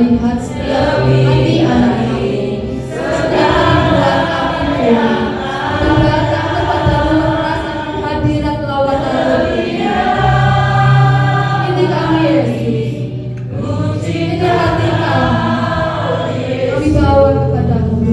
melihat setiap hati anak kami sedang membuat kami pulang. Tuhan datang kepadamu merasakan hadirat lawatan Roh. Ini kami Yesus, ini hati kami bawa kepadamu.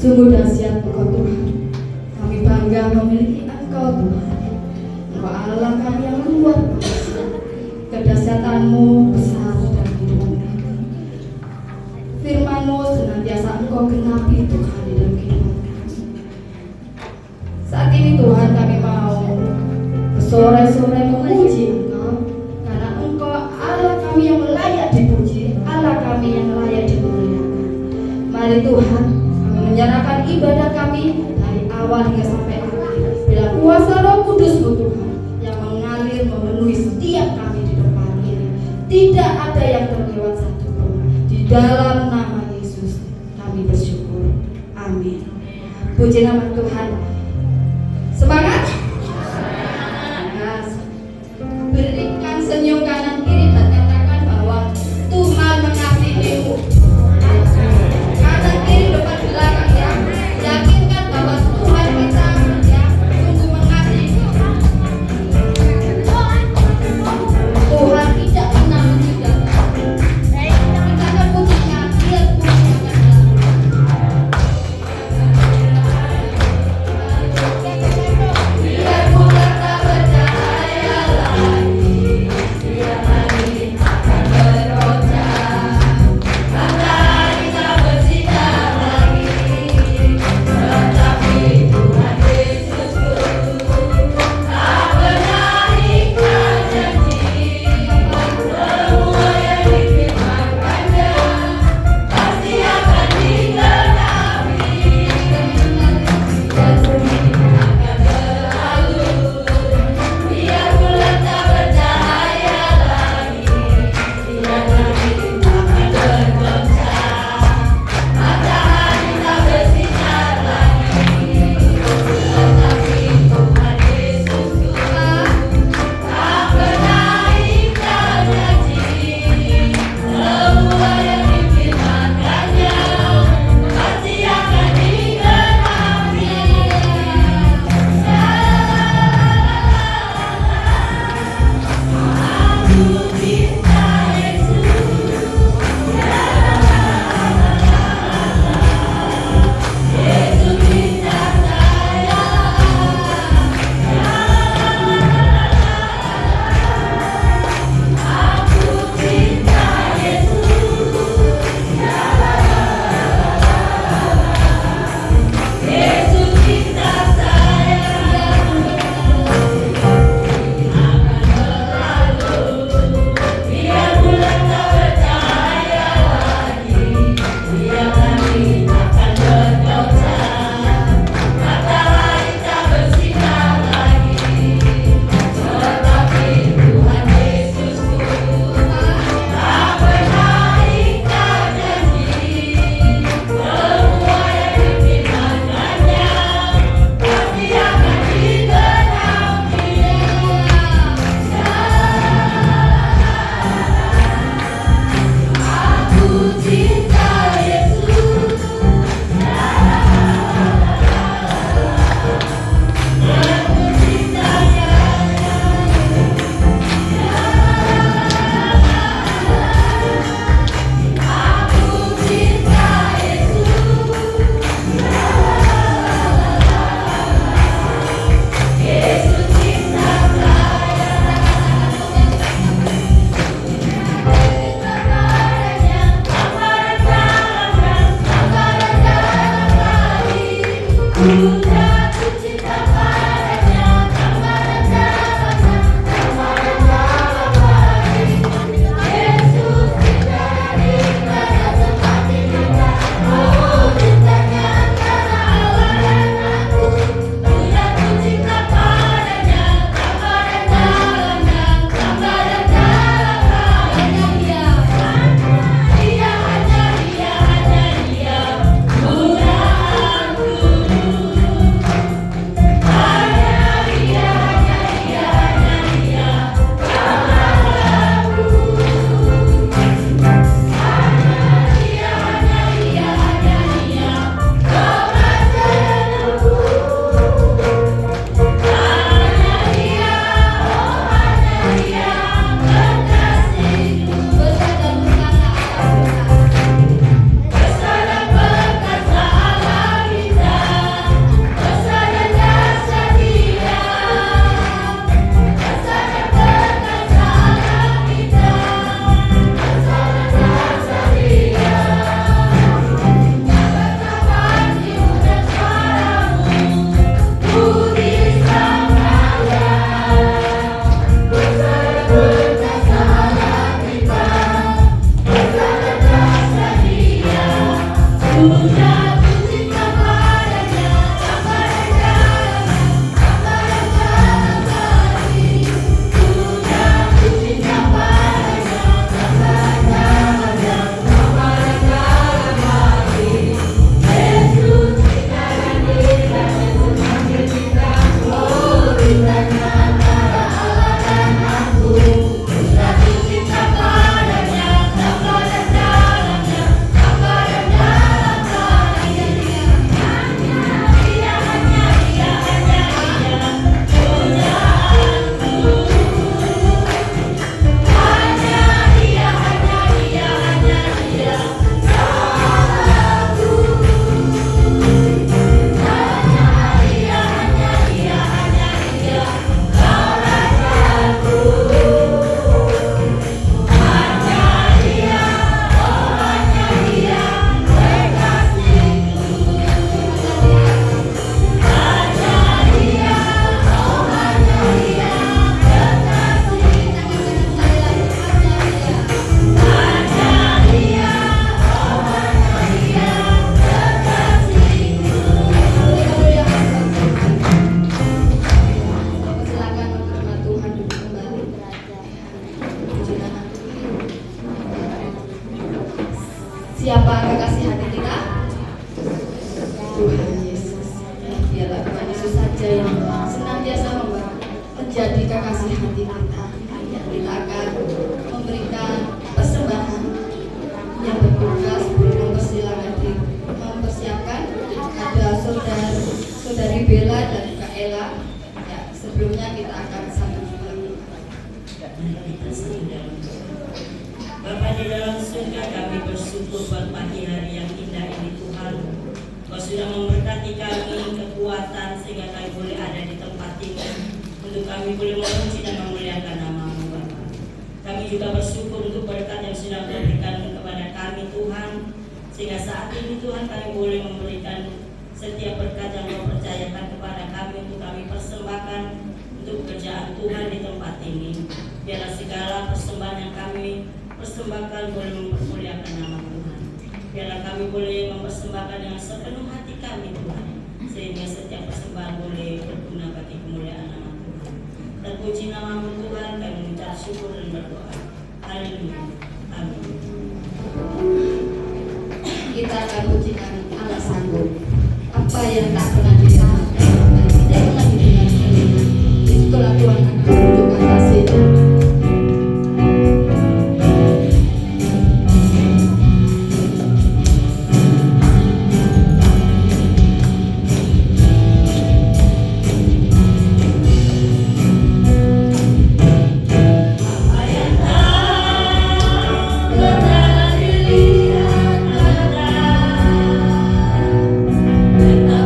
Sungguh dahsyat Engkau Tuhan. Kami bangga memiliki Engkau Tuhan. Engkau Allah kami yang luar biasa. Kedahsyatan-Mu besar dalam kehidupan kami. Firman-Mu senantiasa Engkau genapi Tuhan di dalam kehidupan kami. Saat ini Tuhan kami mau sore-sore memuji Engkau, karena Engkau Allah kami yang layak dipuji, Allah kami yang layak dimuliakan. Mari Tuhan menyerahkan ibadah kami dari awal hingga sampai akhir. Bila kuasa Roh Kudus-Mu Tuhan yang mengalir memenuhi setiap kami di depan ini, tidak ada yang terlewat satupun. Di dalam nama Yesus kami bersyukur. Amin. Puji nama Tuhan. Semangat. Berikan senyum kanan kiri dan katakan bahwa Tuhan mengasihimu. Kanan kiri depan belakang ya. Yakinkan bahwa Tuhan kita ya sungguh mengasihi. Tuhan tidak pernah meninggalkan. Kita akan pujikan, dia pujikan. Siapa kekasih hati kita? Tuhan Yesus. Biarlah Tuhan Yesus saja yang senantiasa menjadi kekasih hati kita. Yang kita akan memberikan persembahan yang bertugas mempersiapkan. Ada saudari Bella dan Kak Ella. Ya, sebelumnya kita akan sambut lagi. Bapa di dalam surga, kami bersyukur buat pagi hari yang indah ini Tuhan. Kau sudah memberkati kami kekuatan sehingga kami boleh ada di tempat ini untuk kami boleh memuji dan memuliakan nama-Mu Bapa. Kami juga bersyukur untuk berkat yang sudah Kau berikan kepada kami Tuhan, sehingga saat ini Tuhan kami boleh memberikan setiap berkat yang Kau percayakan kepada kami untuk kami persembahkan untuk pekerjaan Tuhan di tempat ini. Biarlah segala persembahan yang kami persembahkan boleh mempermuliakan nama Tuhan. Biarlah kami boleh mempersembahkan dengan sepenuh hati kami Tuhan, sehingga setiap persembahan boleh berguna bagi kemuliaan nama Tuhan. Terpuji nama-Mu Tuhan, kami mengucap syukur dan berdoa. Haleluya. Amin. Kita akan pujikan Allah sanggup. Apa yang tak pernah dilakukan, tidak pernah didengar. Itulah Tuhan akan menunjukkan hasilnya. Pernah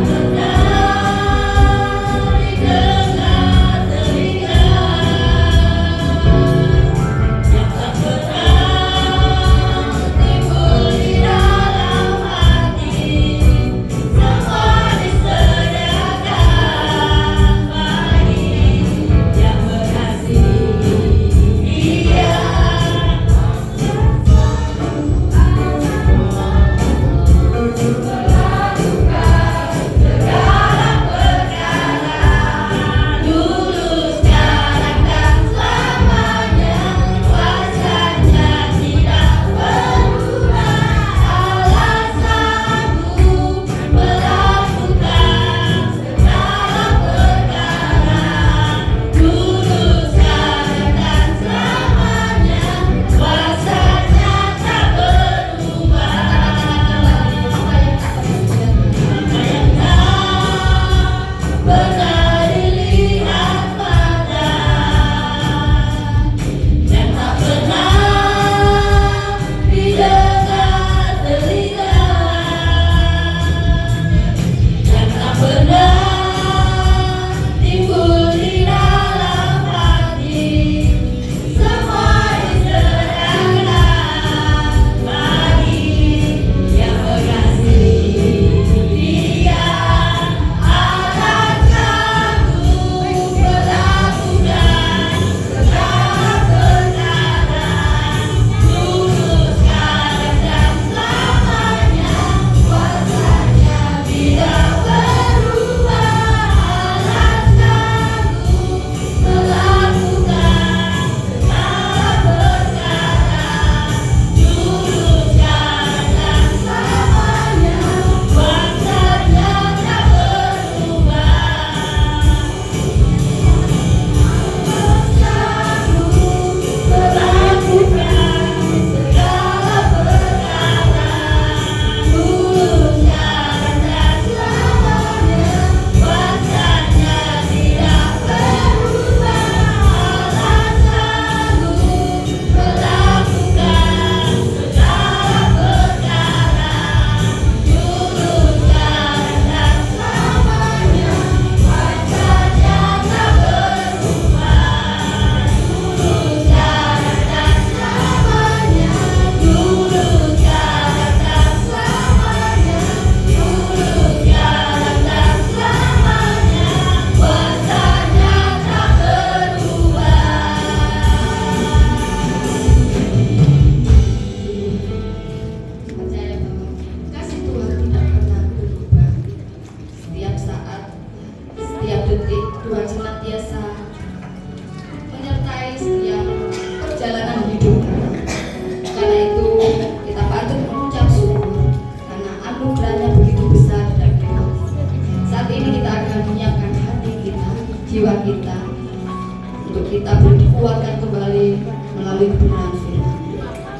melalui kebenaran firman.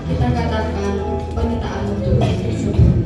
Kita katakan pernyataan untuk tersebut.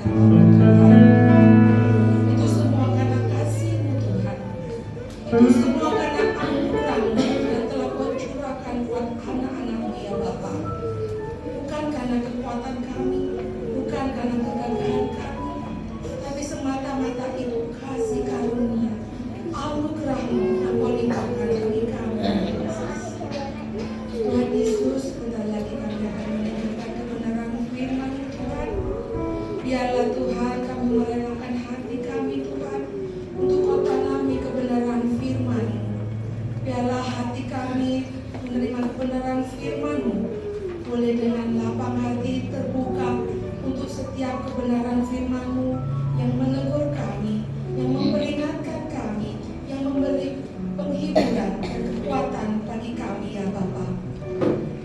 kami Tuhan. Itu semua karena kasih-Mu Tuhan. Itu semua karena anugerah-Mu yang telah Kau curahkan buat anak-anak-Mu ya Bapa. Bukan karena kekuatan kami, bukan karena kegagahan kami, tapi semata-mata itu kasih karunia, anugerah-Mu yang Kau limpahkan bagi kami. Tuhan Yesus, bentar lagi kami akan mendengarkan kebenaran firman Tuhan. Biarlah Tuhan kami merelakan hati kami Tuhan untuk Kau tanami kebenaran firman. Biarlah hati kami menerima kebenaran firman-Mu, boleh dengan lapang hati terbuka untuk setiap kebenaran firman-Mu yang menegur kami, yang memperingatkan kami, yang memberi penghiburan dan kekuatan bagi kami ya Bapa.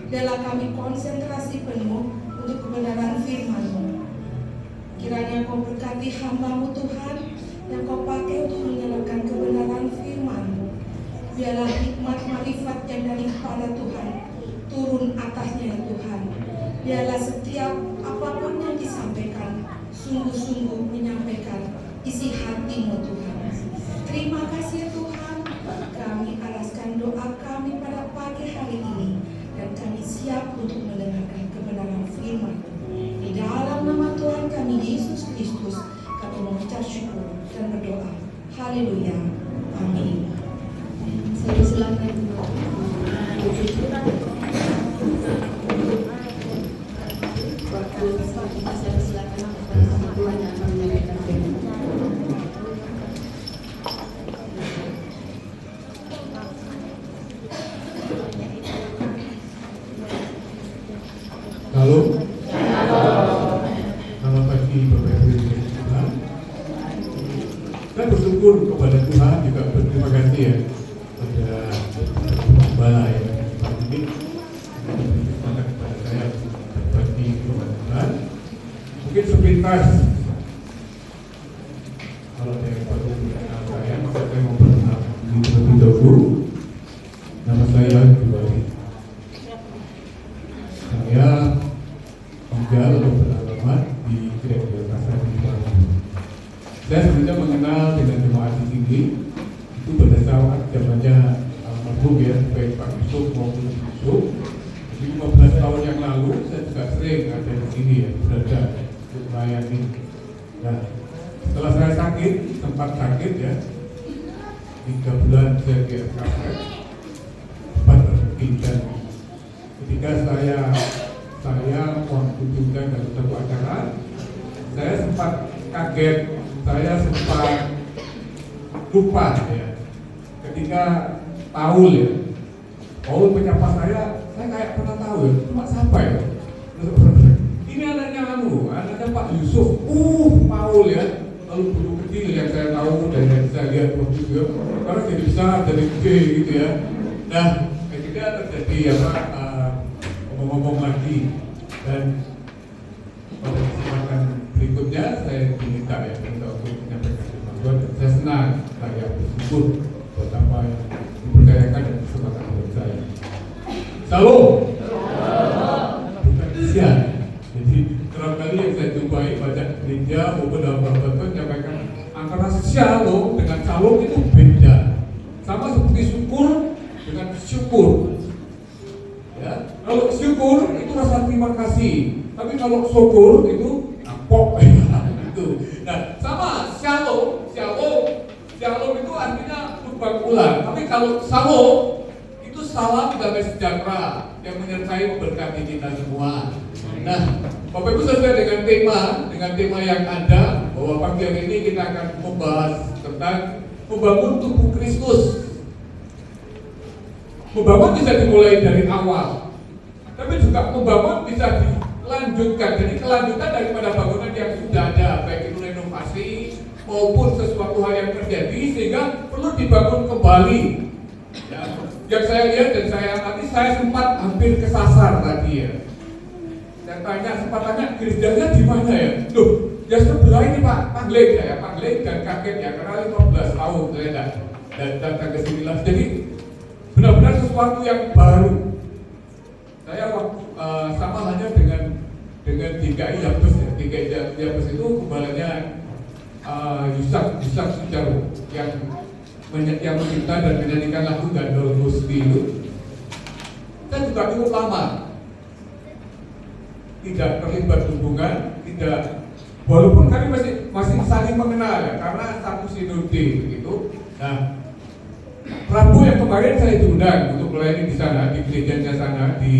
Biarlah kami konsentrasi penuh untuk kebenaran firman-Mu. Kiranya Kau berkati hamba-Mu Tuhan yang Kau pakai untuk menyatakan kebenaran firman-Mu. Biarlah hikmat marifat yang daripada Tuhan turun atasnya ya Tuhan. Biarlah setiap apapun yang disampaikan sungguh-sungguh menyampaikan isi hati-Mu Tuhan. Terima kasih Tuhan. Kami alaskan doa kami pada pagi hari ini dan kami siap untuk mendengarkan kebenaran firman. Di dalam nama Tuhan kami Yesus Kristus kami mengucap syukur dan berdoa. Haleluya. Amin. Saya silakan. Saya silakan kepada Tuhan yang akan menyampaikan firman. Halo. Selamat pagi Bapak Ibu Tuhan. Saya bersyukur kepada Tuhan, juga berterima kasih ya pada Gembala ya ini kesempatan kepada saya berbagi kepada Tuhan. Mungkin sepintas kalau ada yang baru mengenal saya, maka saya mau perkenalkan diri terlebih dahulu. Nama saya Giwari. Saya tinggal atau beralamat di Gereja Kasar di Bandung. Saya sebenarnya mengenal dengan jemaat di sini itu berdasarkan zamannya almarhum ya, baik Pak Yusuf maupun Yusuf. Jadi 15 tahun yang lalu saya juga sering ada di sini ya, berada untuk melayani. Nah, setelah saya sakit, sempat sakit ya, 3 bulan saya di RKS, sempat berhenti dan ketika saya waktu juga dalam satu acara, saya sempat kaget, saya sempat lupa ya, ketika Paul menyapa saya kayak pernah tahu ya, cuma siapa ya? Ini anaknya Pak Yusuf, Paul ya, lalu dulu kecil yang saya tahu dan yang saya lihat waktu itu, karena jadi besar, jadi gede gitu ya. Nah, ketika terjadi ngomong lagi dan pada kesempatan berikutnya saya diminta untuk menyampaikan firman Tuhan. Saya senang, saya bersyukur buat apa yang dipercayakan dan kesempatan buat saya. Salam. Bukan siang. Jadi kerap kali yang saya jumpai baca gereja maupun dalam Bapak menyampaikan antara shalom dengan salam itu beda. Sama seperti syukur dengan syukur. Ya, kalau syukur itu rasa terima kasih, tapi kalau syukur itu nampok itu. Nah, sama shalom itu artinya lubang ular. Tapi kalau salam itu salam damai sejahtera yang menyertai memberkati kita semua. Nah, Bapak Ibu sesuai dengan tema yang ada, bahwa pagi hari ini kita akan membahas tentang membangun tubuh Kristus. Membangun bisa dimulai dari awal, tapi juga membangun bisa dilanjutkan. Jadi kelanjutan daripada bangunan yang sudah ada, baik itu renovasi maupun sesuatu hal yang terjadi sehingga perlu dibangun kembali. Ya, yang saya lihat dan saya amati, saya sempat hampir kesasar tadi ya. Saya sempat tanya gerejanya di mana ya? Loh, ya sebelah ini Pak, Pangling dan kaget ya, karena 15 tahun saya dan datang ke sini lah. Jadi benar-benar sesuatu yang baru. Saya sama halnya dengan DKI yang terus ya. Jadi gereja Diabes itu gembalanya Yusak Sujaro yang mencipta dan menyanyikan lagu Gandol Gusti itu. Saya juga cukup lama tidak terlibat hubungan, walaupun kami masih saling mengenal ya, karena satu sinode begitu. Nah, Rabu yang kemarin saya diundang untuk melayani di sana, di gerejanya sana, di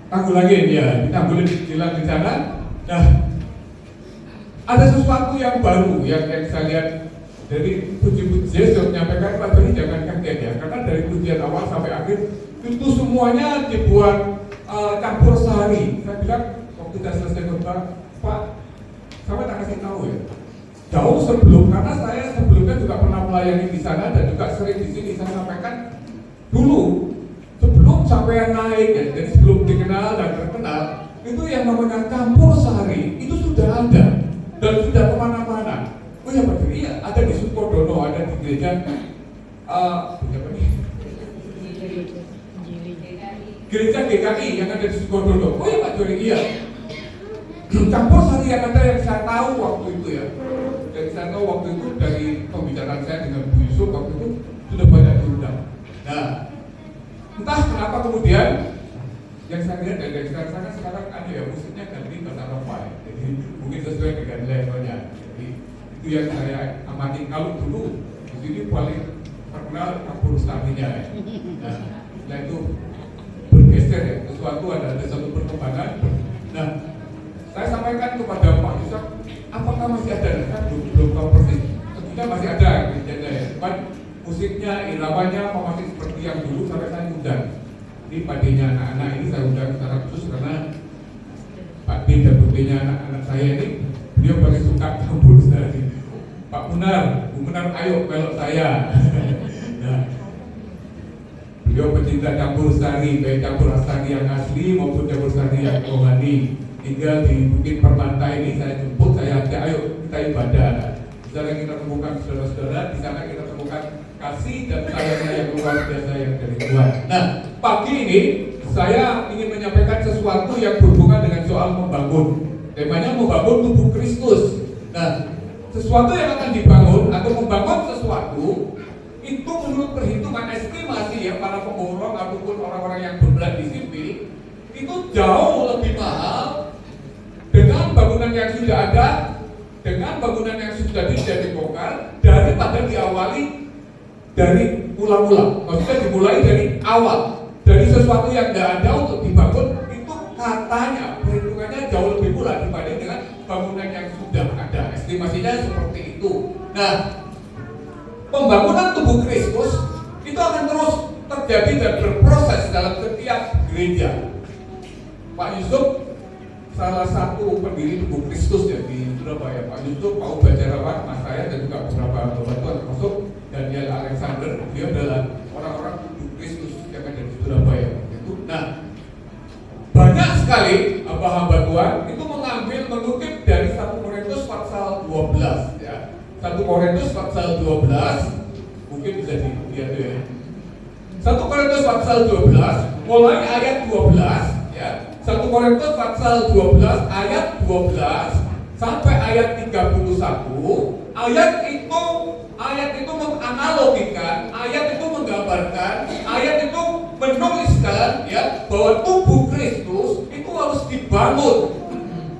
Tanggulangin ya, di Tanggulangin di sana. Nah, ada sesuatu yang baru yang saya lihat dari puji-pujian saya menyampaikan, Pak Tony jangan kaget ya, karena dari pujian awal sampai akhir itu semuanya dibuat campur sari. Saya bilang waktu kita selesai khotbah, Pak, saya tak kasih tahu ya. Jauh sebelum, karena saya sebelumnya juga pernah melayani di sana dan juga sering di sini saya sampaikan dulu sebelum sampai naik ya, jadi sebelum dikenal dan terkenal itu yang namanya campur sari itu sudah ada dan sudah kemana-mana. Oh ya Pak Diri, ya ada di Sukodono, ada di gereja gereja GKI yang ada di Sukodono. Oh ya Pak Diri, iya. Campur sari yang ada yang saya tahu waktu itu ya. Yang saya tahu waktu itu dari pembicaraan saya dengan Bu Yusuf waktu itu sudah banyak diundang. Nah, entah kenapa kemudian yang saya lihat dari sekarang ada ya musiknya ganti bahasa Eropa ya. Jadi mungkin sesuai dengan levelnya. Jadi itu yang saya amati. Kalau dulu di sini paling terkenal campur sarinya ya. Nah, setelah itu bergeser ya, sesuatu ada satu perkembangan. Nah, saya sampaikan kepada Pak Yusuf, apakah masih ada? Kan belum tahu persis. Tentunya masih ada gerejanya ya. Cuman musiknya, iramanya masih seperti yang dulu sampai saya undang. Ini Pak D-nya anak-anak ini saya undang secara khusus karena Pak D dan Bu D-nya anak-anak saya ini beliau paling suka campur sari. Pak Munar, Bu Munar, ayo pelok saya. Nah, beliau pecinta campur sari, baik campur sari yang asli maupun campur sari yang rohani. Tinggal di Bukit Permata ini saya jemput, saya ajak, ayo kita ibadah. Di sana kita temukan saudara-saudara, di sana kita temukan kasih dan sayangnya yang luar biasa yang dari Tuhan. Nah, pagi ini saya ingin menyampaikan sesuatu yang berhubungan dengan soal membangun. Temanya membangun tubuh Kristus. Nah, sesuatu yang akan dibangun atau membangun sesuatu itu menurut perhitungan estimasi ya para pemborong ataupun orang-orang yang bergerak di sipil itu jauh lebih mahal dengan bangunan yang sudah ada, dengan bangunan yang sudah tidak dibongkar daripada diawali dari mula-mula. Maksudnya dimulai dari awal, dari sesuatu yang tidak ada untuk dibangun itu katanya perhitungannya jauh lebih murah dibanding dengan bangunan yang sudah ada. Estimasinya seperti itu. Nah, pembangunan tubuh Kristus itu akan terus terjadi dan berproses dalam setiap gereja. Pak Yusuf salah satu pendiri tubuh Kristus ya di Surabaya. Pak Yusuf, Pak Ubajarawan, Mas saya dan juga beberapa pembantu termasuk Daniel Alexander, dia adalah orang-orang tubuh Kristus yang ada di Surabaya. Nah, banyak sekali hamba-hamba Tuhan itu mengutip dari 1 Korintus pasal 12 ya. 1 Korintus pasal 12 mungkin bisa dilihat ya. 1 Korintus pasal 12 mulai ayat 12 ya. 1 Korintus pasal 12 ayat 12 sampai ayat 31. Ayat itu menganalogikan, ayat itu menggambarkan, ayat itu menuliskan ya bahwa tubuh Kristus itu harus dibangun.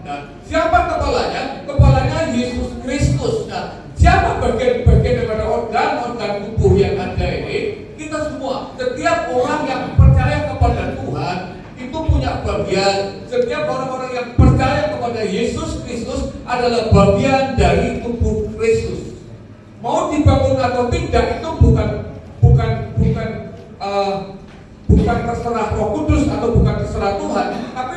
Nah, siapa kepalanya? Kepalanya Yesus Kristus. Nah, siapa bagian-bagian daripada organ-organ tubuh yang ada ini? Kita semua, setiap orang yang percaya kepada Tuhan itu punya bagian. Setiap orang-orang yang percaya kepada Yesus Kristus adalah bagian dari tubuh Kristus. Mau dibangun atau tidak itu bukan terserah Roh Kudus atau bukan terserah Tuhan, tapi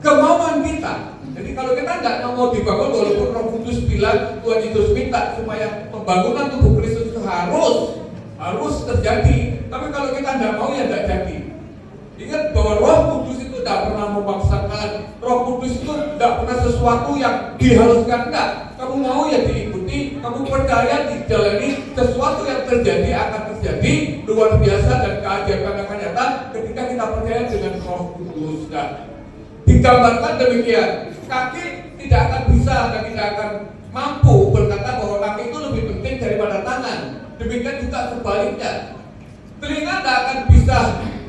kemauan kita. Jadi kalau kita tidak mau dibangun, walaupun Roh Kudus bilang Tuhan Yesus minta supaya pembangunan tubuh Kristus itu harus terjadi, tapi kalau kita tidak mau ya tidak jadi. Ingat bahwa Roh Kudus itu tidak pernah memaksakan. Roh Kudus itu tidak pernah sesuatu yang diharuskan. Enggak, kamu mau ya diikuti, kamu percaya dijalani, sesuatu yang terjadi akan terjadi luar biasa dan keajaiban akan datang ketika kita percaya dengan Roh Kudus. Nah, Digambarkan demikian, kaki tidak akan bisa dan tidak akan mampu berkata bahwa kaki itu lebih penting daripada tangan. Demikian juga sebaliknya, telinga tidak akan bisa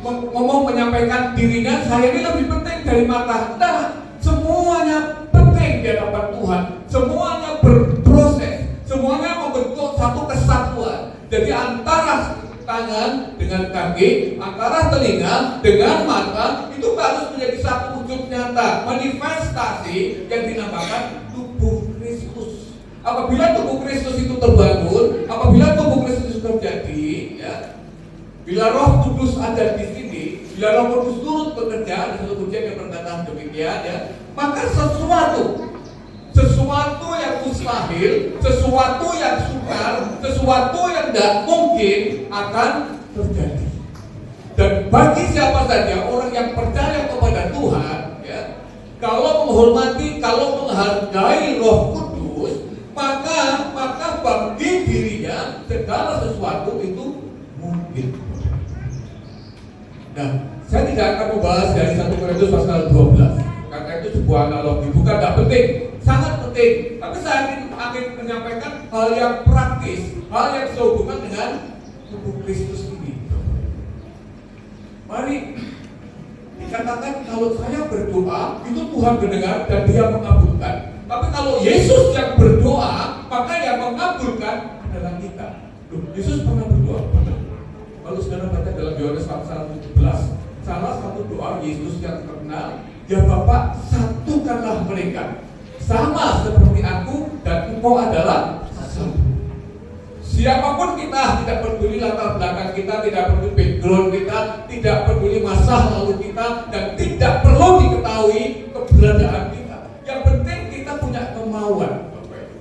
ngomong menyampaikan dirinya saya ini lebih penting dari mata. Nah, semuanya penting di hadapan Tuhan, semuanya berproses, semuanya membentuk satu kesatuan. Jadi antara tangan dengan kaki, antara telinga dengan mata itu harus menjadi satu wujud nyata, manifestasi yang dinamakan tubuh Kristus. Apabila tubuh Kristus itu terbangun, apabila tubuh Kristus itu terjadi, ya, bila Roh Kudus ada di sini, bila Roh Kudus turut bekerja, ada satu pujian yang berkata demikian, ya, maka sesuatu yang mustahil, sesuatu yang sukar, sesuatu yang tidak mungkin akan terjadi. Dan bagi siapa saja orang yang percaya kepada Tuhan, ya, kalau menghormati, kalau menghargai Roh Kudus, maka bagi dirinya segala sesuatu itu mungkin. Nah, saya tidak akan membahas dari 1 Korintus pasal 12 karena itu sebuah analogi, bukan tidak penting, sangat penting. Tapi saya ingin menyampaikan hal yang praktis, hal yang sehubungan dengan tubuh Kristus ini. Mari dikatakan kalau saya berdoa itu Tuhan mendengar dan Dia mengabulkan. Tapi kalau Yesus yang berdoa, maka yang mengabulkan adalah kita. Loh, Yesus pernah berdoa? Pernah. Kalau saudara baca dalam Yohanes pasal 17, salah satu doa Yesus yang terkenal, ya Bapa, satukanlah mereka sama seperti aku dan engkau adalah satu. Siapapun kita, tidak peduli latar belakang kita, tidak peduli background kita, tidak peduli masa lalu kita, dan tidak perlu diketahui keberadaan kita. Yang penting kita punya kemauan, Bapak Ibu.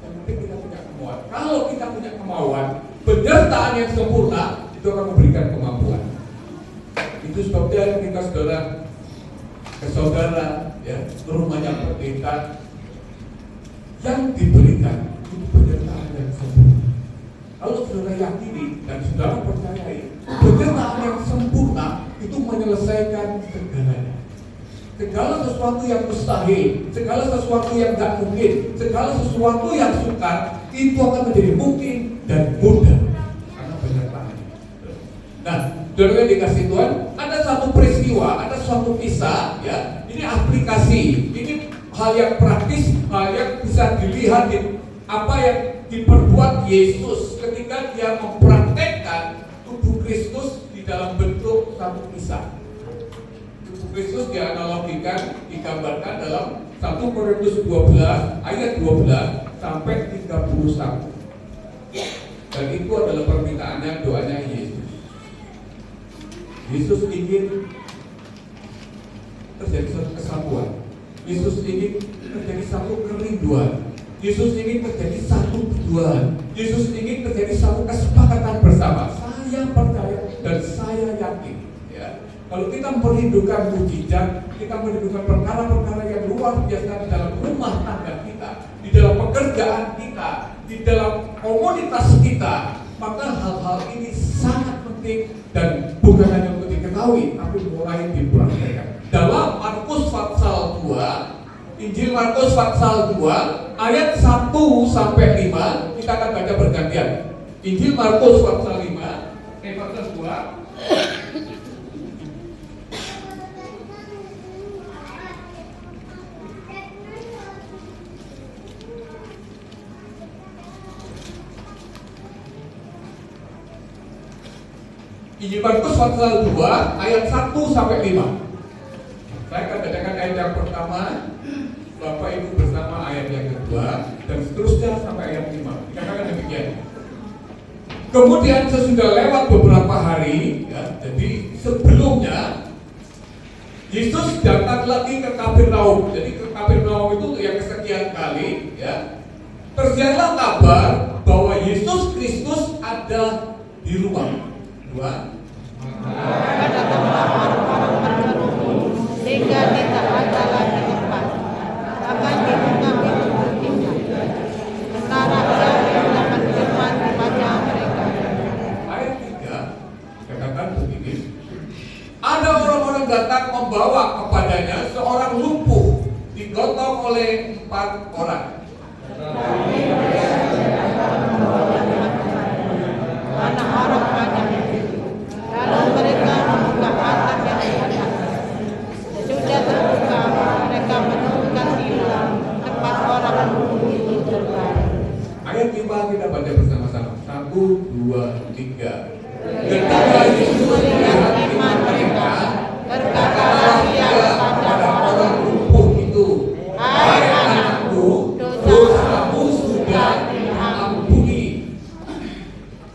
Yang penting kita punya kemauan. Kalau kita punya kemauan, penyertaan yang sempurna itu akan memberikan kemampuan. Itu sebabnya ketika saudara ya, ke rumahnya pendeta yang diberikan itu penyertaan yang sempurna. Kalau saudara yakini dan saudara percayai, penyertaan yang sempurna itu menyelesaikan segalanya. Segala sesuatu yang mustahil, segala sesuatu yang tidak mungkin, segala sesuatu yang sukar itu akan menjadi mungkin dan mudah karena penyertaan. Nah, saudara dikasih Tuhan, ada satu peristiwa, ada suatu kisah, ya. Ini aplikasi, ini hal yang praktis, hal yang bisa dilihat di apa yang diperbuat Yesus ketika Dia mempraktekkan tubuh Kristus di dalam bentuk satu kisah. Tubuh Kristus dianalogikan, digambarkan dalam 1 Korintus 12 ayat 12 sampai 31. Dan itu adalah permintaannya, doanya Yesus. Yesus ingin terjadi satu kesatuan. Yesus ingin terjadi satu kerinduan. Yesus ingin terjadi satu tujuan. Yesus ingin terjadi satu kesepakatan bersama. Saya percaya dan saya yakin, ya, kalau kita merindukan mujizat, kita merindukan perkara-perkara yang luar biasa di dalam rumah tangga kita, di dalam pekerjaan kita, di dalam komunitas kita, maka hal-hal ini sangat penting dan bukan hanya untuk diketahui, tapi mulai dipraktekkan. Dalam Markus pasal 2, Injil Markus pasal 2 ayat 1 sampai 5 kita akan baca bergantian. Injil Markus pasal 5 pasal 2. Injil Markus pasal 2 ayat 1 sampai 5. Saya akan bacakan ayat yang pertama, Bapak Ibu bersama ayat yang kedua, dan seterusnya sampai ayat 5. Dikatakan demikian. Kemudian sesudah lewat beberapa hari, ya, jadi sebelumnya Yesus datang lagi ke Kapernaum. Jadi ke Kapernaum itu yang kesekian kali, ya. Tersiarlah kabar bahwa Yesus Kristus ada di rumah. Sehingga tidak ada lagi tempat, bahkan di rumah itu tinggal. Sementara Ia mendapat firman kepada mereka. Ayat 3 katakan begini: ada orang-orang datang membawa oleh 4 orang. Anak orang banyak. Lalu mereka membuka atap yang di atas. Sudah terbuka, mereka menemukan di dalam tempat orang itu terbaring. Ayat 5 kita baca bersama-sama. 1, 2, 3. Ketika Yesus melihat iman mereka, berkatalah Ia kepada orang lumpuh itu, "Hai anakku, dosamu sudah diampuni."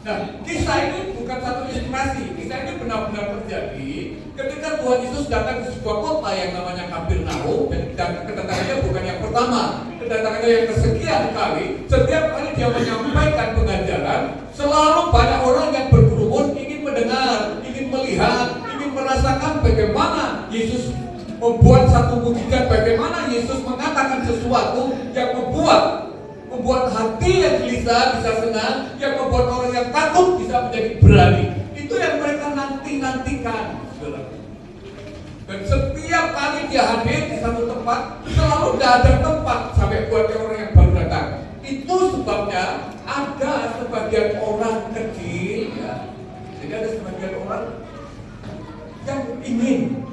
Nah, kisah ini bukan satu inspirasi. Kisah ini benar-benar terjadi ketika Tuhan Yesus datang ke sebuah kota yang namanya Kapernaum, dan kedatangannya bukan yang pertama, kedatangannya yang kesekian kali. Setiap kali dia menyampaikan pengajaran, selalu banyak orang yang berkerumun ingin mendengar, ingin melihat, ingin merasakan bagaimana Yesus membuat satu mukjizat, bagaimana Yesus mengatakan sesuatu yang membuat hati yang gelisah bisa senang, yang membuat orang yang takut bisa menjadi berani. Itu yang mereka nantikan. Dan setiap kali dia hadir di satu tempat, selalu tidak ada tempat sampai buat orang yang baru datang. Itu sebabnya ada sebagian orang kecil, ya. Jadi ada sebagian orang yang ingin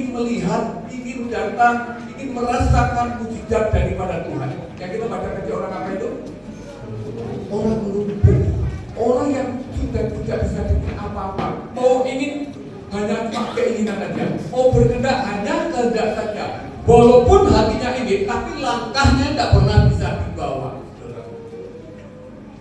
melihat, ingin datang, ingin merasakan mujizat daripada Tuhan. Yang kita baca kerja orang apa itu? Orang lumpuh, orang yang sudah tidak bisa bikin apa-apa, mau ingin hanya cuma keinginan saja, mau berkehendak hanya kehendak saja. Walaupun hatinya ingin, tapi langkahnya tidak pernah bisa dibawa.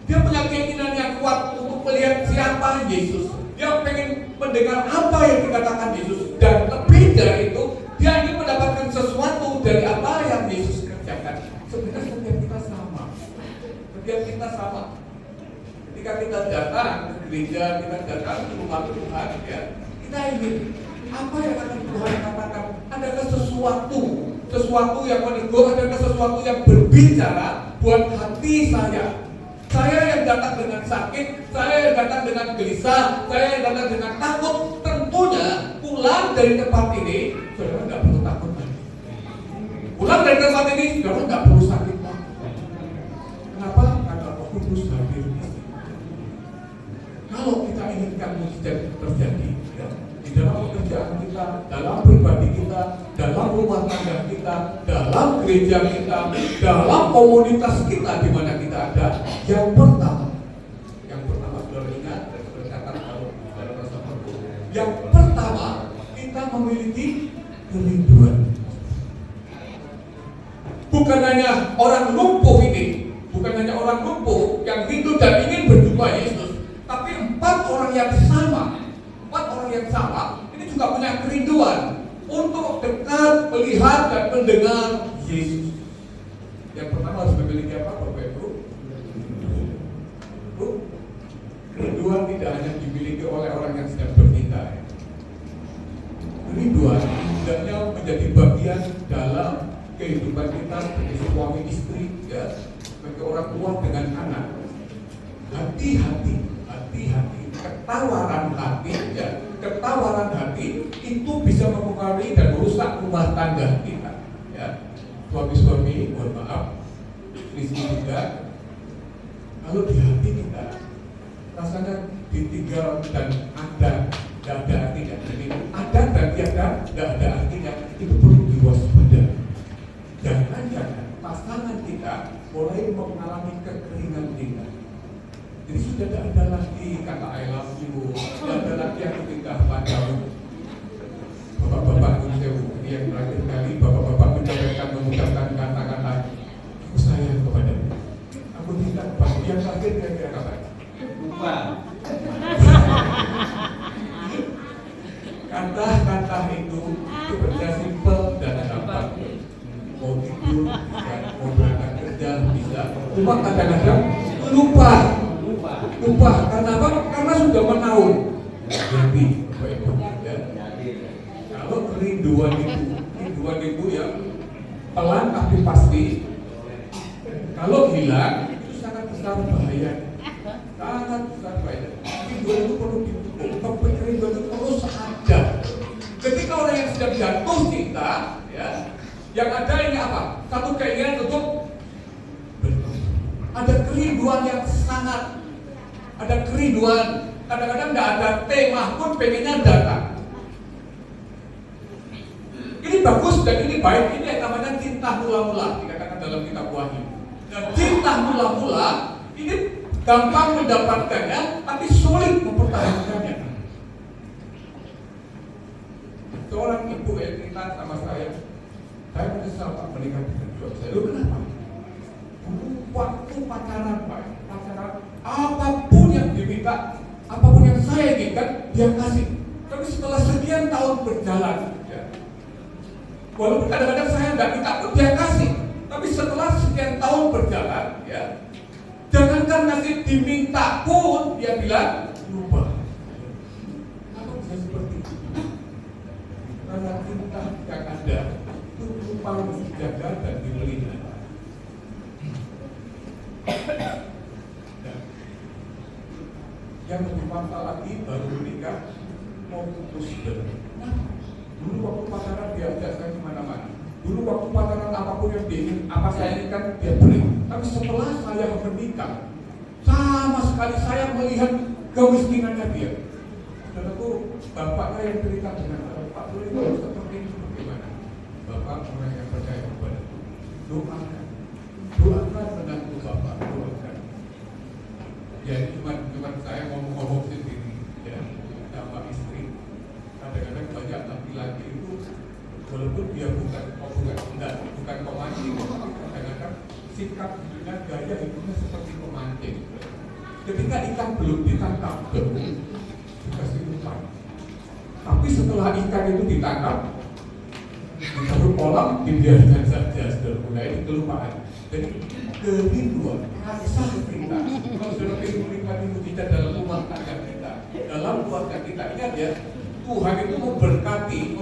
Dia punya keinginan yang kuat untuk melihat siapa Yesus. Dia pengen mendengar apa yang dikatakan Yesus, dan lebih dari itu, dia ingin mendapatkan sesuatu dari apa yang Yesus kerjakan. Sebenarnya setiap kita sama. Ketika kita datang ke gereja, kita datang ke rumah Tuhan, ya, kita ingin apa yang akan Tuhan katakan. Adakah sesuatu yang menegur, adakah sesuatu yang berbicara buat hati saya. Saya yang datang dengan sakit, saya yang datang dengan gelisah, saya yang datang dengan takut. Tentunya pulang dari tempat ini, saudara nggak perlu takut lagi. Pulang dari tempat ini, saudara nggak perlu sakit lagi. Kenapa? Karena Roh Kudus hadir di sini. Kalau kita inginkan mujizat terjadi, ya, di dalam pekerjaan kita, dalam pribadi kita, dalam rumah tangga kita, dalam gereja kita, dalam komunitas kita di mana kita ada, yang pertama saudara ingat, saudara catat kalau saudara rasa perlu. Yang pertama, kita memiliki kerinduan. Bukan hanya orang lumpuh ini, bukan hanya orang lumpuh yang rindu dan ingin berjumpa Yesus, tapi 4 orang yang sama ini juga punya kerinduan untuk dekat, melihat dan mendengar Yesus. Yang pertama harus memiliki apa, Bapak Ibu? Kerinduan tidak hanya dimiliki oleh orang yang sedang bernikah. Kerinduan hendaknya menjadi bagian dalam kehidupan kita sebagai suami istri, ya, sebagai orang tua dengan anak. Hati-hati, ketawaran hati itu bisa mempengaruhi dan merusak rumah tangga kita, ya. Suami-suami, mohon maaf, istri juga, kalau di hati kita rasanya ditinggal dan tidak ada artinya. Jadi ada dan tiada, tidak ada artinya. Itu perlu diwaspadai. Jangan-jangan pasangan kita mulai mengalami kekeringan kita. Jadi sudah tidak ada lagi kata I love you, tidak ada lagi yang ketika padamu. Bapak-bapak ini yang terakhir kali bapak-bapak mengucapkan kata-kata aku sayang kepadamu, aku tidak bapak. Yang terakhir kira-kira apa? Lupa. Kata-kata itu berbeda simpel dan gampang. Mau tidur, mau berangkat kerja bisa. Cuma kadang-kadang lupa. Karena apa? Karena sudah menaun. Jadi, ya. Kalau kerinduan itu ya pelan tapi pasti. Kalau hilang itu sangat besar bahaya. Kerinduan itu perlu dipupuk, kerinduan itu terus ada. Ketika orang yang sedang jatuh cinta, ya, Yang ada ini apa? Satu keinginan untuk bertemu. Ada kerinduan yang sangat, ada kerinduan. Kadang-kadang nggak ada tema pun pengennya datang. Ini bagus dan ini baik. Ini yang namanya cinta mula-mula, dikatakan dalam kitab Wahyu. Dan cinta mula-mula ini gampang mendapatkannya, tapi sulit mempertahankannya. Seorang ibu yang cerita sama saya menyesal Pak menikah dengan suami saya. Lu kenapa? Dulu waktu pacaran Pak, apapun yang diminta, apapun yang saya inginkan, dia kasih. Tapi setelah sekian tahun berjalan, ya, walaupun kadang-kadang saya nggak minta pun dia kasih. Tapi setelah sekian tahun berjalan, ya, jangankan ngasih diminta pun dia bilang lupa. Apa bisa seperti itu? Karena cinta yang ada itu lupa dijaga dan dimelihara. Yang lebih fatal lagi baru menikah mau putus berarti. Dulu waktu pacaran dia ajak saya kemana-mana. Dulu waktu pacaran apapun yang diingin, apa saya inginkan dia beri. Tapi setelah saya menikah, sama sekali saya melihat kemiskinannya dia. Dan aku bapaknya yang cerita dengan saya, Pak Dulu kalau seperti itu bagaimana? Bapak orang yang percaya kepada doakan menantu Bapak, doakan. Ya ini cuma saya ngomong sendiri, ya, sama istri. Kadang-kadang banyak laki-laki itu walaupun dia bukan pemancing, kadang-kadang sikap hidupnya, gaya hidupnya seperti pemancing. Ketika ikan belum ditangkap, dikasih umpan. Tapi setelah ikan itu ditangkap, ditaruh kolam, dibiarkan saja. Sudah ini kelupaan. Jadi kerinduan, rasa cinta. Kalau sudah menikmati mujizat dalam rumah tangga kita, dalam keluarga kita, ingat ya, Tuhan itu memberkati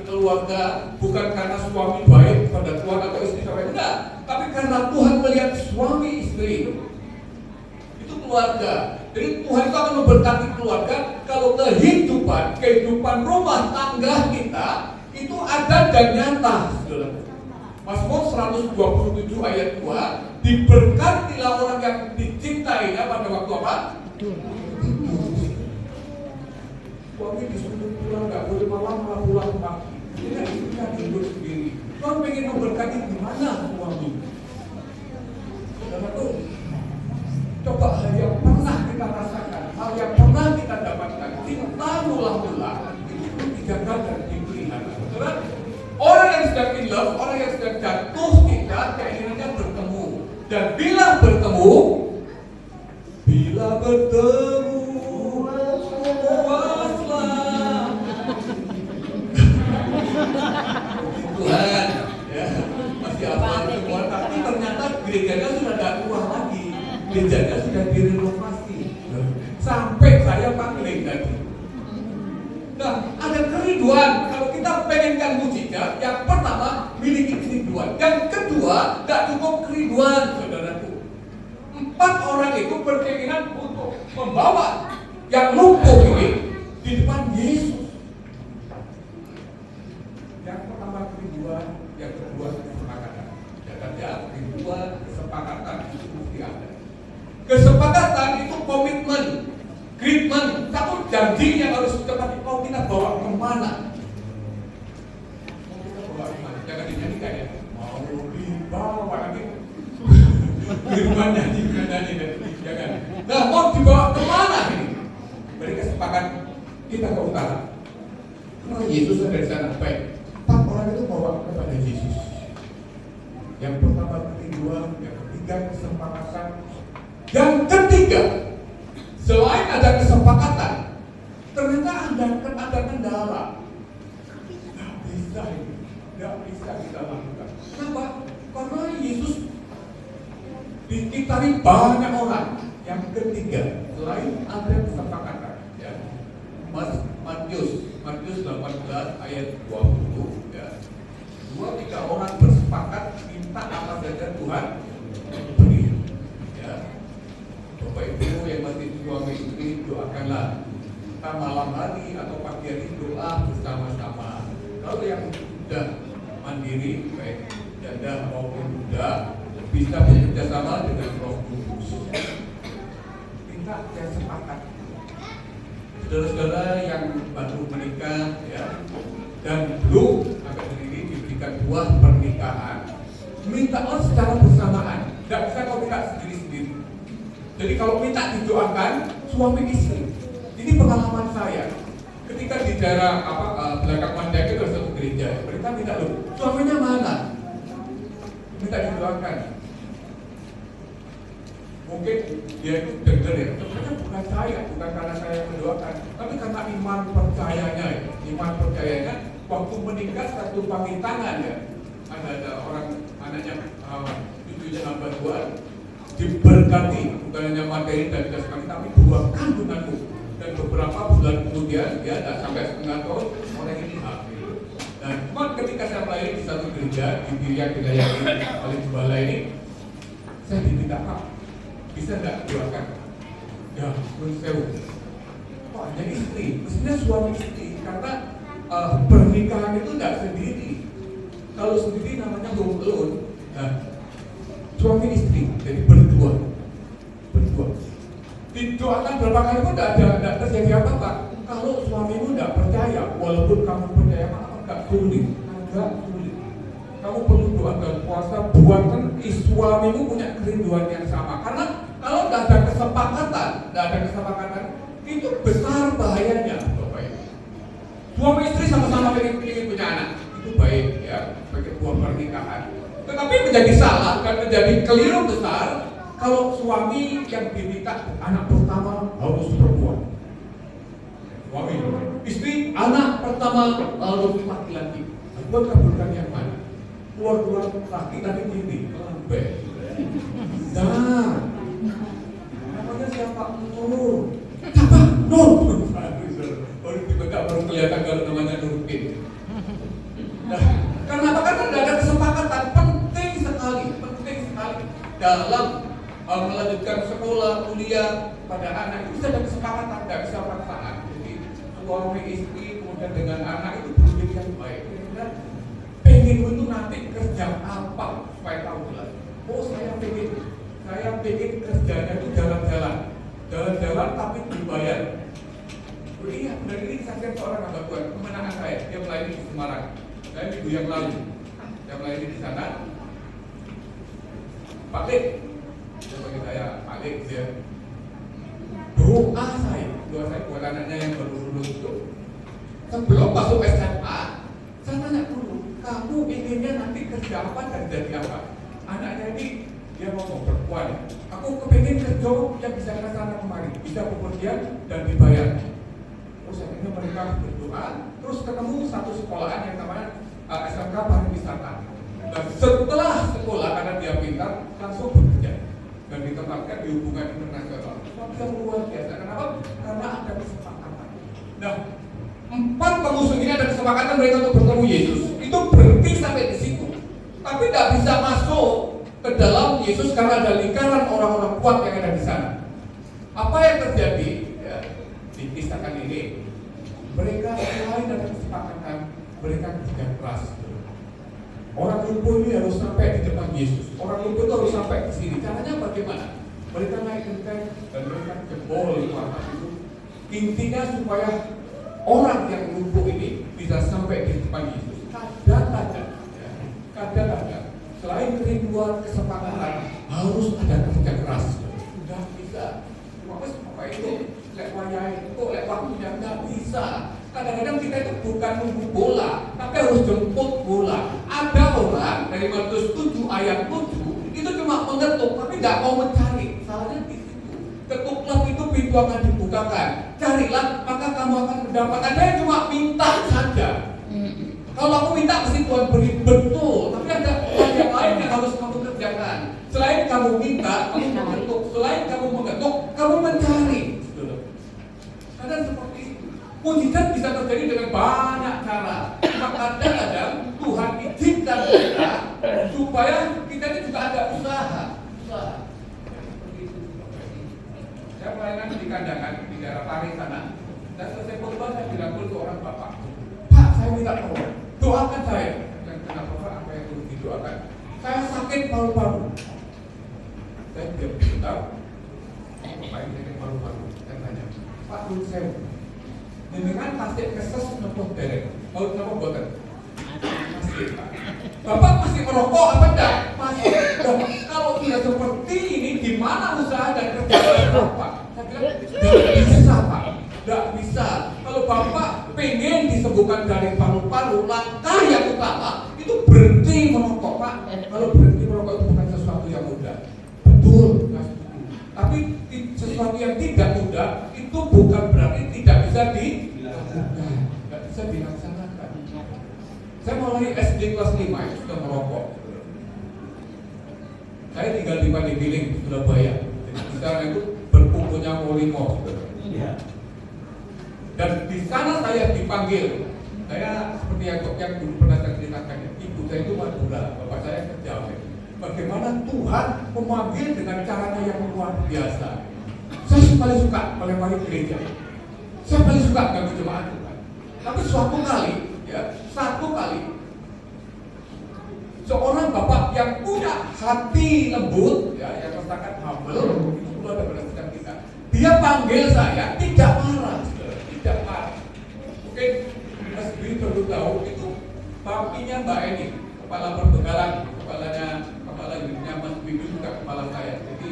keluarga bukan karena suami baik pada Tuhan atau istri baik, enggak, tapi karena Tuhan melihat suami istri itu keluarga. Jadi Tuhan itu akan memberkati keluarga kalau kehidupan rumah tangga kita itu ada dan nyata, saudara. Mazmur 127 ayat 2, diberkatilah orang yang dicintainya pada waktu apa? Suami disuruh pulang, nggak boleh malam, malah pulang pagi. Dia istrinya tidur sendiri. Tuhan pengen memberkati di mana suami? Saudara tuh, coba hal yang pernah kita rasakan, hal yang pernah kita dapatkan, cinta mula-mula itu dijaga dan dipelihara. Saudara, orang yang sedang in love, orang yang sedang jatuh cinta, keinginannya bertemu. Dan bila bertemu, Tuhan, ya, masih apa semua, tapi ternyata gerejanya sudah tidak keluar lagi, gerejanya sudah direnovasi, sampai saya panggil tadi. Nah, ada kerinduan. Kalau kita pengenkan mujizat, yang pertama miliki kerinduan, yang kedua tidak cukup kerinduan, saudaraku. 4 orang itu berkeinginan untuk membawa yang lumpuh ini di depan Yesus. Yang pertama kerinduan, yang kedua kesepakatan. Catat ya, kerinduan, kesepakatan itu mesti ada. Kesepakatan itu komitmen, satu janji yang harus kita mau kita bawa kemana? Mau kita bawa kemana? Jangan dinyanyikan ya. Mau dibawa nanti. Firman nyanyi, jangan. Nah, mau dibawa kemana ini? Beri kesepakatan kita ke utara. Karena Yesus ada di sana. Baik. 4 orang itu bawa kepada Yesus. Yang pertama kerinduan, yang ketiga kesepakatan, yang ketiga selain ada kesepakatan, ternyata ada kendala. Nggak bisa kita lakukan. Kenapa? Karena Yesus dikitari banyak orang. Yang ketiga, selain ada kesepakatan, ya. Matius 18 ayat 20, ya. 2-3 orang bersepakat minta apa saja Tuhan beri, ya. Bapak Ibu yang masih suami istri, doakanlah. Kita malam hari atau pagi hari doa bersama-sama. Kalau yang sudah mandi sendiri, baik janda maupun muda, bisa bekerja sama dengan Roh Kudus. Minta yang sepakat. Saudara-saudara yang baru menikah, ya, dan belum akan sendiri diberikan buah pernikahan, mintalah secara bersamaan. Tidak bisa kau minta sendiri-sendiri. Jadi kalau minta didoakan suami istri. Ini pengalaman saya. Ketika di daerah belakang Mandailing itu ada satu gereja, mereka minta loh, suaminya mana? Minta didoakan. Mungkin dia itu dengar ya, sebenarnya bukan saya, bukan karena saya yang mendoakan, tapi karena iman percayanya ya. Iman percayanya waktu menikah satu panggilan tangan ya. Ada orang anaknya cucunya hamba Tuhan diberkati, bukan hanya materi dan tidak sekali, tapi 2 kandunganmu. Dan beberapa bulan kemudian dia tidak sampai setengah tahun orang ini hamil. Dan cuma ketika saya melayani di satu gereja di Dirian dilayani oleh gembala ini, saya diminta, Pak, bisa nggak doakan? Ya, sewu. Kok hanya istri? Mestinya suami istri, karena pernikahan itu tidak sendiri. Kalau sendiri namanya home alone. Nah, suami istri, jadi berdua. Didoakan berapa kali pun tidak terjadi apa-apa. Kalau suamimu tidak percaya, walaupun kamu percaya, agak sulit. Kamu perlu doa dan puasa, buatkan suamimu punya kerinduan yang sama. Karena kalau tidak ada kesepakatan, itu besar bahayanya. Suami istri sama-sama ingin punya anak, itu baik ya, bagi buah pernikahan. Tetapi menjadi salah dan menjadi keliru besar kalau suami yang diminta anak pertama harus perempuan. Suami, istri anak pertama harus laki-laki. Buat kabulkan yang mana? Keluar laki-laki ini lambe. Nah, namanya siapa? Nur. Siapa? Nur. Baru kelihatan kalau namanya Nurpin. Nah, karena apa? Karena tidak ada kesepakatan. Penting sekali dalam melanjutkan sekolah, kuliah pada anak itu bisa ada kesepakatan, tidak bisa paksaan. Jadi suami istri kemudian dengan anak itu berbeda yang baik. Kira-kira pengen itu nanti kerja apa supaya tahu jelas. Oh saya pengen kerjanya itu jalan-jalan tapi dibayar. Oh iya, benar ini kesaksian seorang hamba Tuhan, kemenangan saya, dia melayani di Semarang. Saya minggu yang lalu, saya melayani di sana. Pak Lik, dia panggil saya Pak Lik, dia doa saya buat anaknya yang baru lulus itu. Sebelum masuk SMA, saya tanya dulu, kamu inginnya nanti kerja apa dan jadi apa? Anaknya ini dia ngomong perempuan, aku kepingin kerja yang bisa ke sana kemari, bisa bepergian dan dibayar. Terus akhirnya mereka berdoa, terus ketemu satu sekolahan yang namanya SMK Pariwisata. Dan setelah sekolah karena dia pintar langsung bekerja dan ditempatkan di hubungan internasional. Sesuatu yang luar biasa. Kenapa? Karena ada kesepakatan. Nah, 4 pengusung ini ada kesepakatan mereka untuk bertemu Yesus. Itu berhenti sampai di situ. Tapi tidak bisa masuk ke dalam Yesus karena ada lingkaran orang-orang kuat yang ada di sana. Apa yang terjadi? Ya, dikisahkan ini. Mereka selain ada kesepakatan, mereka kerja keras. Orang lumpuh ini harus sampai di depan Yesus. Orang lumpuh itu harus sampai di sini. Caranya bagaimana? Mereka naik genteng dan mereka jebol atap itu. Intinya supaya orang yang lumpuh ini bisa sampai di depan Yesus. Kadang-kadang selain kerinduan kesepakatan harus ada kerja keras. Tidak bisa. Apa itu? Lek wayai itu, lek waktunya nggak bisa. Kadang-kadang kita itu bukan nunggu bola, tapi harus jemput bola. Ada orang dari Matius 7 ayat 7 itu cuma mengetuk, tapi nggak mau mencari. Salahnya di situ. Ketuklah itu pintu akan dibukakan. Carilah, maka kamu akan mendapat. Ada yang cuma minta saja. Kalau aku minta pasti Tuhan beri, betul. Tapi ada yang lain yang harus kamu kerjakan. Selain kamu minta, kamu mengetuk. Selain kamu mengetuk, kamu mencari. Kadang seperti itu. Mujizat bisa terjadi dengan banyak cara. Kadang-kadang Tuhan izinkan kita supaya kita itu juga ada usaha. Saya pelayanan di Kandangan di daerah Paris sana. Dan selesai khotbah saya bilang ke orang bapak, Pak, saya minta tolong, doakan saya. Dan kenapa Pak? kan, saya sakit paru-paru. Saya diam sebentar, ngapain sakit paru-paru? Saya tanya, Pak Nur Sewu, jenengan tasik keses nopo derek, mau nopo boten? Masih, Pak. Bapak masih merokok apa enggak? Masih. Kalau tidak seperti ini, gimana usaha dan kerja Bapak? Saya bilang, tidak bisa, Pak. Tidak bisa. Kalau Bapak pengen disembuhkan dari paru-paru, langkah yang utama itu berhenti merokok, Pak. Kalau berhenti merokok itu bukan sesuatu yang mudah. Betul, Mas. Tapi sesuatu yang tidak mudah itu bukan berarti tidak bisa dilakukan, tidak bisa dilaksanakan. Saya mulai SD kelas 5 itu sudah merokok. Saya tinggal di Pandigiling, Surabaya. Jadi di sana itu berkumpulnya Molimo. Dan di sana saya dipanggil. Saya seperti yang dulu pernah saya ceritakan, ibu saya itu Madura, bapak saya kerja. Bagaimana Tuhan memanggil dengan caranya yang luar biasa. Saya paling suka melempari gereja. Saya paling suka ganggu jemaat Tuhan. Tapi suatu kali seorang bapak yang punya hati lembut, yang katakan humble, itu perlu ada pada setiap kita. Dia panggil saya tidak marah, tidak marah. Mungkin Mas Dwi perlu tahu itu papinya Mbak Eni, kepala perbekalan, kepala unitnya Mas Dwi juga kepala saya. Jadi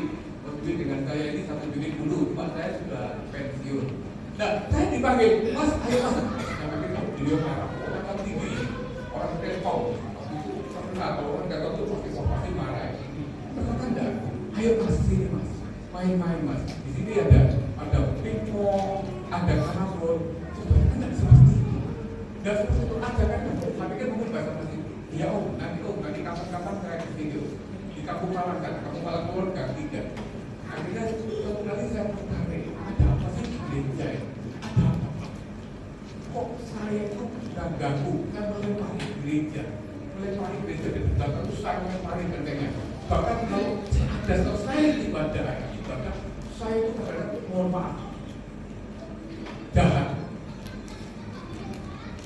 Mas Dwi dengan saya ini satu unit dulu, cuma saya sudah pensiun. Nah, saya dipanggil, Mas, ayo Mas. Saya panggil beliau marah, orang tinggi, orang telpon. Kalau orang nggak tahu itu pasti marah. Ternyata enggak. Ayo Mas, sini Mas, main-main Mas. Di sini ada pingpong, ada karambol. Sebenarnya enggak seperti itu. Enggak seperti itu aja kan. Tapi kan mungkin bahasa Mas itu. Ya nanti kapan-kapan saya ke sini. Di Kampung Malang kan, Kampung Malang Kulon Gang 3. Akhirnya suatu kali saya tertarik. Ada apa sih di gereja ini? Ada apa? Kok saya itu nggak ganggu? Kan melempari gereja. Melempari gereja di belakang itu saya melempari gentengnya. Bahkan kalau ada selesai ibadah, saya itu kadang-kadang mohon maaf, jahat.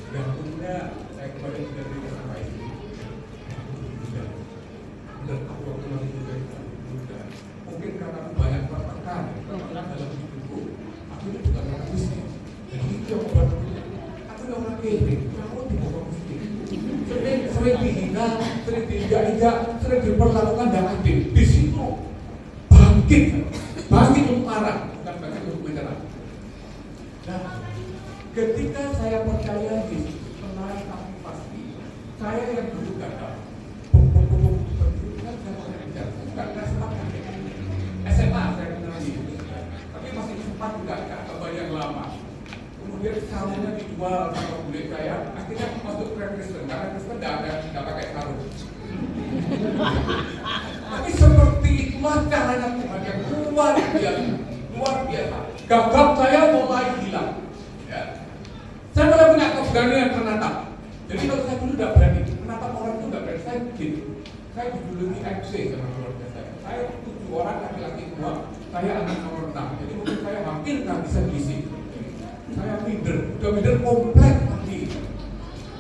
Dan kemudian saya kembali dari sama istri. Dan aku waktu masih muda, mungkin karena aku banyak tertekan dalam hidupku. Aku ini bukan orang miskin. Jadi itu yang membuat aku orang kiri. Kamu di bawah miskin. Sering dihina, sering diinjak-injak, sering diperlakukan dan adil. Di situ bangkit untuk marah, bukan bangkit untuk menyerah. Nah, ketika saya percaya Yesus, tenang tapi pasti, saya yang dulu gagal. SMA saya kenal Yesus, tapi masih sempat juga agama yang lama. Kemudian sarungnya dijual sama bule saya, akhirnya masuk ke Kristen, karena Kristen tidak pakai sarung. Tapi seperti itulah caranya Tuhan yang luar biasa. Gagap saya mulai hilang. Ya. Saya mulai punya keberanian menatap. Jadi kalau saya dulu tidak berani, menatap orang itu tidak berani. Saya begini, saya dijuluki MC sama keluarga saya. Saya 7 orang laki-laki tua, saya anak nomor 6. Jadi mungkin saya hampir nggak bisa gizi. Saya minder komplek lagi.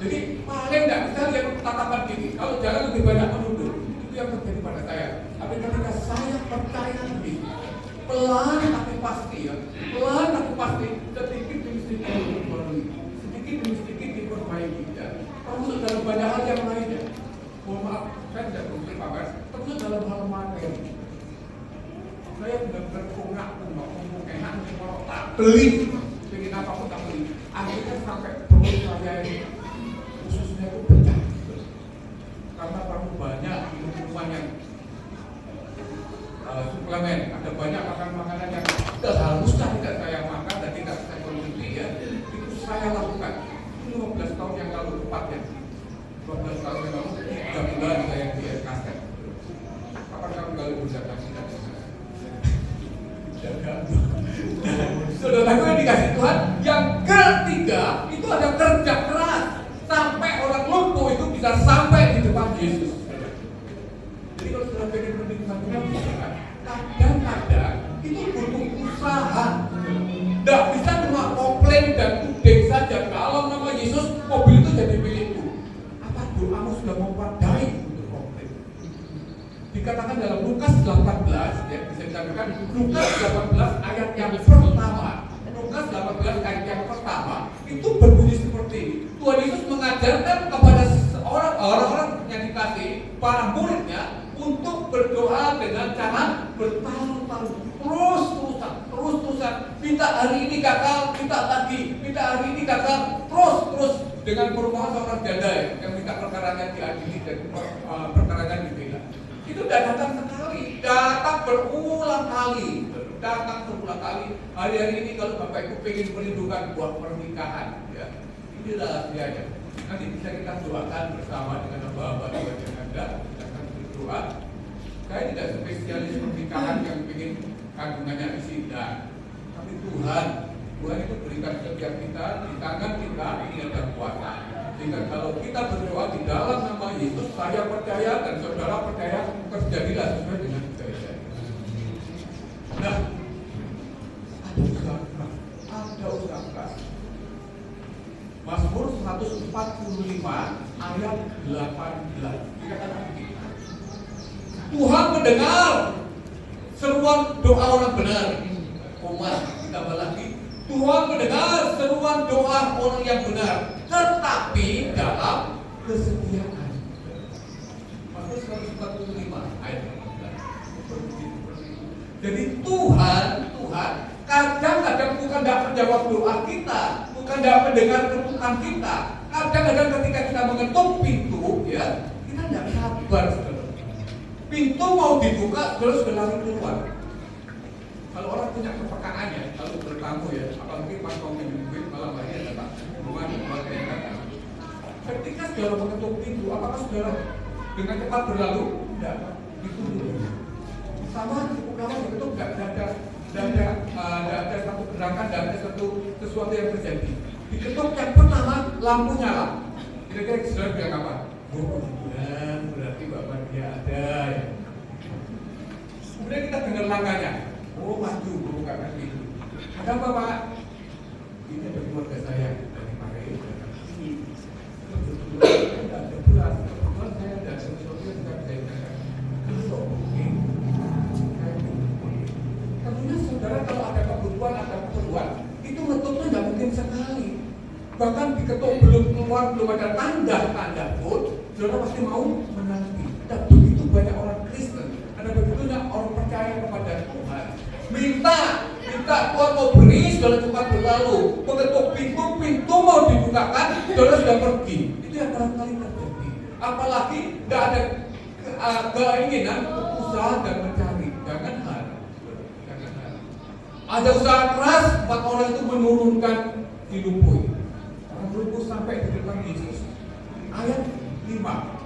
Jadi paling nggak bisa lihat tatapan gini. Kalau jalan lebih banyak menunduk, itu yang terjadi pada saya. Tapi ketika saya percaya ini, pelan tapi pasti sedikit demi sedikit diperbarui, sedikit demi sedikit diperbaiki. Termasuk dalam banyak hal yang lainnya. Mohon maaf, saya tidak berpikir pakas. Termasuk dalam hal materi. Saya benar-benar ngomong enak, tak beli. Pengen apapun tak beli. Akhirnya sampai perut saya ini khususnya itu pecah. Karena terlalu banyak minuman yang suplemen, ada banyak makanan yang seharusnya tidak saya makan dan tidak saya konsumsi ya. Itu saya lakukan. Itu 15 tahun yang lalu tepatnya. 12 tahun yang lalu 3 bulan saya di kasket. Kapan kamu kali berjaga jaga. Saudaraku yang dikasih Tuhan, yang ketiga itu ada kerja keras sampai orang lumpuh itu bisa sampai di depan Yesus. Jadi kalau sudah pengen menikmati Tuhan, kadang-kadang itu butuh usaha. Tidak bisa cuma komplain dan tuding saja. Kalau nama Yesus, mobil itu jadi milikku. Apa doamu sudah memadai untuk komplain? dikatakan dalam Lukas 18, ya, bisa dikatakan Lukas 18 ayat yang pertama. Lukas 18 ayat yang pertama itu berbunyi seperti ini. Tuhan Yesus mengajarkan kepada orang-orang yang dikasih, para muridnya, untuk berdoa dengan cara bertalu-talu, terus-terusan. Minta hari ini gagal, minta lagi, minta hari ini gagal, terus dengan permohonan seorang janda yang minta perkaranya diadili dan perkaranya dibela. Itu datang sekali, datang berulang kali. Hari-hari ini kalau Bapak Ibu pengen perlindungan buat pernikahan, ya, ini rahasianya. Nanti bisa kita doakan bersama dengan Bapak yang ada, kita akan berdoa. Saya tidak spesialis pernikahan yang ingin kandungannya isi dan, tapi Tuhan itu berikan setiap kita di tangan kita ini ada kuasa. Sehingga kalau kita berdoa di dalam nama Yesus, saya percaya dan saudara percaya terjadilah sesuai dengan percaya. Nah, ada usaha. Mazmur 145 ayat 18 dikatakan begini. Tuhan mendengar seruan doa orang benar. Ditambah lagi, Tuhan mendengar seruan doa orang yang benar, tetapi dalam kesetiaan. Mazmur 145 ayat 18. Jadi Tuhan kadang-kadang bukan tidak menjawab doa kita, bukan tidak mendengar keluhan kita. Kadang-kadang ketika kita mengetuk pintu, ya, kita tidak sabar, saudara. Pintu mau dibuka, terus berlari keluar. Kalau orang punya kepekaannya, kalau bertamu, ya, apalagi pas mau minum malam hari ada tak hubungan keluarga yang datang. Ketika saudara mengetuk pintu, apakah saudara dengan cepat berlalu? Tidak, itu dulu. Sama cukup lama begitu, tidak ada satu gerakan, tidak ada sesuatu yang terjadi. Diketuk yang pertama, lampu nyala. Kira-kira saudara bilang apa? Oh, berarti Bapak dia ada, ya. Kemudian kita dengar langkahnya. Oh, maju, bukakan pintu. Ada apa, Pak? Ini ada keluarga saya dari pakai ini. Tidak ada beras. Kebetulan saya ada sesuatu yang tidak bisa dikatakan. Kalau mungkin tentunya saudara kalau ada kebutuhan, ada keperluan, itu ngetutnya nggak mungkin sekali. Bahkan diketuk belum keluar, belum ada tanda-tanda pun, saudara pasti mau menanti. Ada begitu banyak orang Kristen, ada begitu banyak orang percaya kepada Tuhan. Minta Tuhan mau beri, saudara cepat berlalu. Mengetuk pintu mau dibukakan, saudara sudah pergi. Itu yang barangkali terjadi. Apalagi nggak ada keinginan usaha dan mencari. Jangan harap. Ada usaha keras, 4 orang itu menurunkan dilumpuhi. Orang lumpuh sampai di depan Yesus. Ayat 5.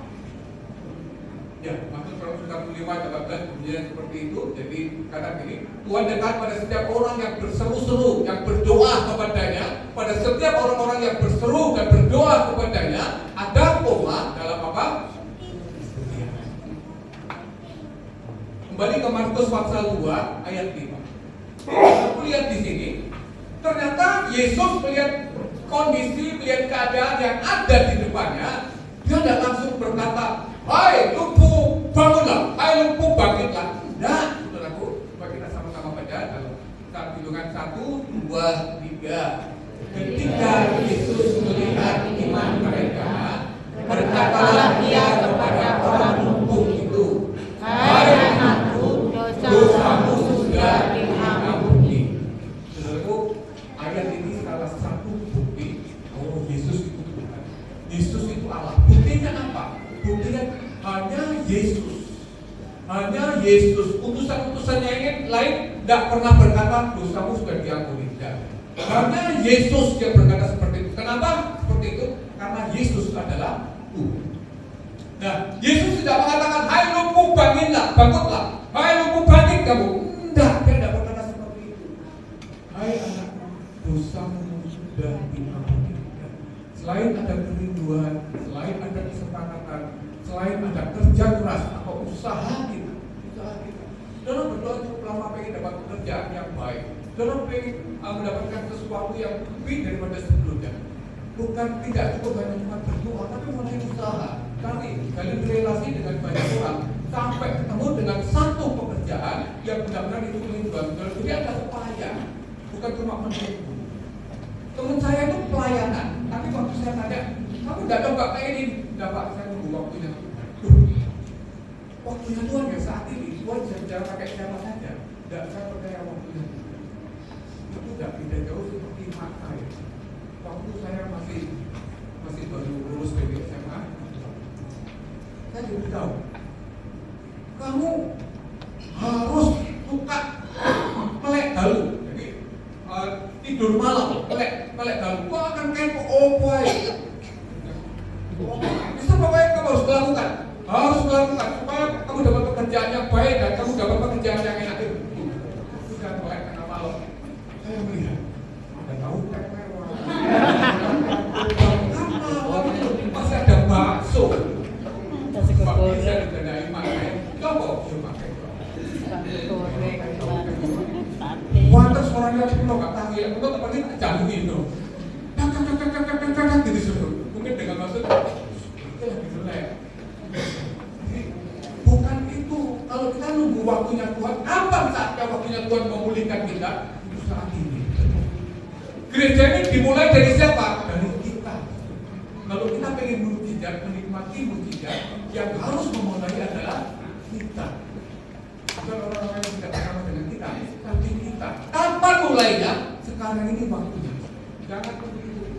Ya, Mazmur 145 14 kemudian seperti itu. Jadi kata ini, Tuhan dekat pada setiap orang yang berseru-seru, yang berdoa kepadanya. Pada setiap orang-orang yang berseru dan berdoa kepadanya, ada koma dalam apa? Kembali ke Markus pasal 2 ayat 5. Aku lihat di sini, ternyata Yesus melihat kondisi, melihat keadaan yang ada di depannya. Dia tidak langsung berkata, "Hai lumpuh, bangunlah! Hai lumpuh, bangkitlah!" Tidak, saudaraku. Coba kita sama-sama baca dalam bilangan 1, 2, 3. Ketika Yesus melihat iman mereka, berkatalah Dia kepada orang lumpuh itu, "Hai anakku, dosamu sudah diampuni." Saudaraku, ayat ini salah satu bukti bahwa Yesus itu Tuhan. Yesus itu Allah. Buktinya apa? Buktinya hanya Yesus. Utusan-utusannya yang lain tidak pernah berkata dosamu sudah diampuni. Hanya Yesus yang berkata seperti itu. Kenapa seperti itu? Karena Yesus adalah Tuhan. Nah, Yesus tidak mengatakan, "Hai lumpuh, bangkitlah. Hai lumpuh, bangkit kamu." Tidak, dia tidak berkata seperti itu. "Hai anakku, dosamu sudah diampuni." Selain ada kerinduan, selain ada kesepakatan, selain ada kerja keras atau usaha kita. Saudara berdoa cukup lama pengen dapat pekerjaan yang baik. Saudara pengen mendapatkan sesuatu yang lebih daripada sebelumnya. Bukan tidak cukup hanya berdoa, tapi mulai usaha. Jalin relasi dengan banyak orang sampai ketemu menurutku. Teman saya itu pelayanan, tapi waktu saya tanya, kamu nggak coba kayak ini? Nggak Pak, saya nunggu waktunya. Waktunya Tuhan ya saat ini, Tuhan bisa bicara pakai siapa saja. Nggak, saya percaya waktunya. Itu nggak beda jauh seperti mak saya. Waktu saya masih baru lulus dari SMA, saya diberitahu, kamu harus suka melek dalu. Jadi tidur malam, melek dalu. Kau akan kepo, oh boy. Bisa pokoknya kamu harus melakukan supaya kamu dapat pekerjaan yang baik dan kamu dapat pekerjaan yang enak itu. Bukan melek tengah malam. Saya melihat, ada tahu kan mewah. Masih ada bakso. Bakso saya didanai makai. Coba pakai. Wanter suaranya penuh gak tahu ya. Untuk seperti jamu itu. Kakak disuruh. Mungkin dengan maksud itu lagi jelek. Bukan itu. Kalau kita nunggu waktunya Tuhan, apa saatnya waktunya Tuhan memulihkan kita? Itu saat ini. Gereja ini dimulai dari siapa? Dari kita. Kalau kita pengen mujizat, menikmati mujizat, yang harus memulai adalah kita. Bukan orang-orang yang tidak bersama dengan kita, tapi kita. Kapan mulainya? Sekarang ini waktunya.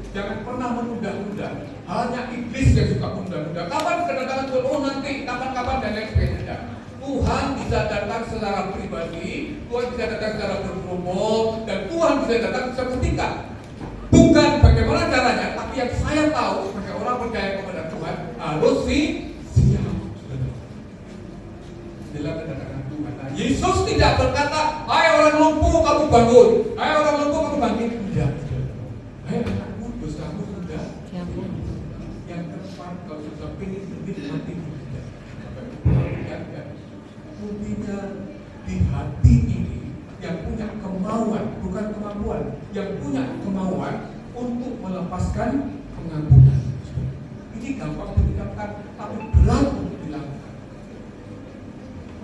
Jangan pernah menunda-nunda. Hanya iblis yang suka menunda-nunda. Kapan kedatangan Tuhan? Oh nanti, kapan-kapan dan lain sebagainya. Tuhan bisa datang secara pribadi, Tuhan bisa datang secara berkelompok, dan Tuhan bisa datang seketika. Bukan bagaimana caranya, tapi yang saya tahu sebagai orang percaya kepada Tuhan harus siap. Inilah kedatangan Tuhan. Nah, Yesus tidak berkata, hai orang lumpuh kamu bangun, hai orang lumpuh kamu bangkit. Tidak. Hai anakku, dosamu sudah diampuni. Yang keempat, kalau sudah pengen mati tidak. Intinya di hati ini yang punya kemauan, bukan kemampuan, yang punya kemauan untuk melepaskan pengampunan. Ini gampang diucapkan, tapi berat untuk dilakukan.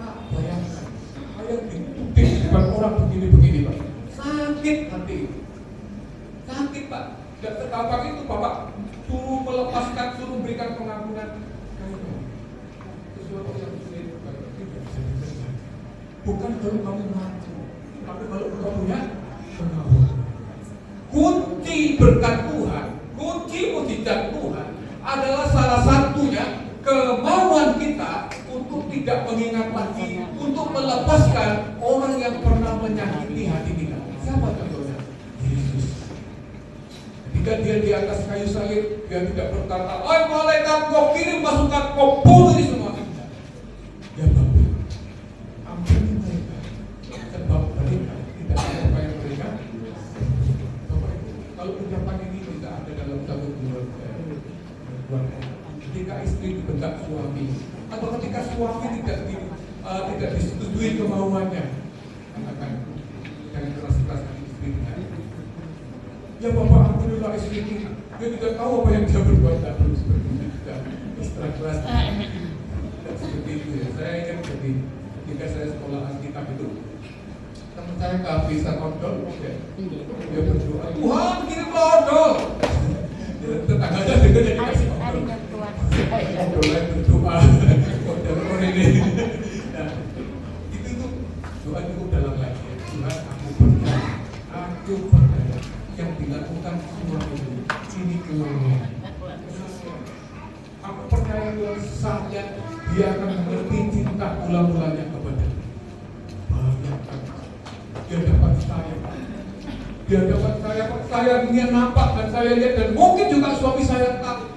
Pak, bayangkan, saya dituding depan orang begini-begini, Pak. Sakit hati. Sakit, Pak. Dan segampang itu, Bapak suruh melepaskan, suruh berikan pengampunan. Sesuatu yang sulit, tidak bisa dikerjakan. Bukan kalau kamu mampu, tapi kalau engkau punya kemauan. Kunci berkat Tuhan, kunci mujizat Tuhan adalah salah satunya kemauan kita untuk tidak mengingat lagi, untuk melepaskan orang yang pernah menyakiti hati kita. Siapa contohnya? Yesus. Ketika dia di atas kayu salib, dia tidak berkata, "Oi malaikat, kau kirim pasukan, kau bunuh ini semua." Ya Bapa, ampuni mereka, sebab mereka tidak tahu apa yang mereka. Bapak Ibu, kalau ucapan ini bisa ada dalam satu keluarga, ketika istri dibentak suami, atau ketika suami tidak disetujui kemauannya, katakan jangan keras-keraskan istri dengan. Ya Bapak, ampunilah istri ini, dia tidak tahu apa yang dia berbuat, tak perlu seperti itu, tidak keras-keras. Seperti itu ya. Saya ingat ketika saya sekolah Alkitab itu, teman saya kehabisan odol, ya. Dia berdoa, Tuhan kirimlah odol. Tetangganya juga jadi kasih odol. Odolnya berdoa, odol ini. Nah, itu doa cukup dalam lagi. Tuhan, aku percaya yang dilakukan semua ini keluarga. Aku percaya Tuhan saatnya dia akan mengerti cinta mula-mulanya kepada bayangkan dia dapat saya dia nampak dan saya lihat dan mungkin juga suami saya tahu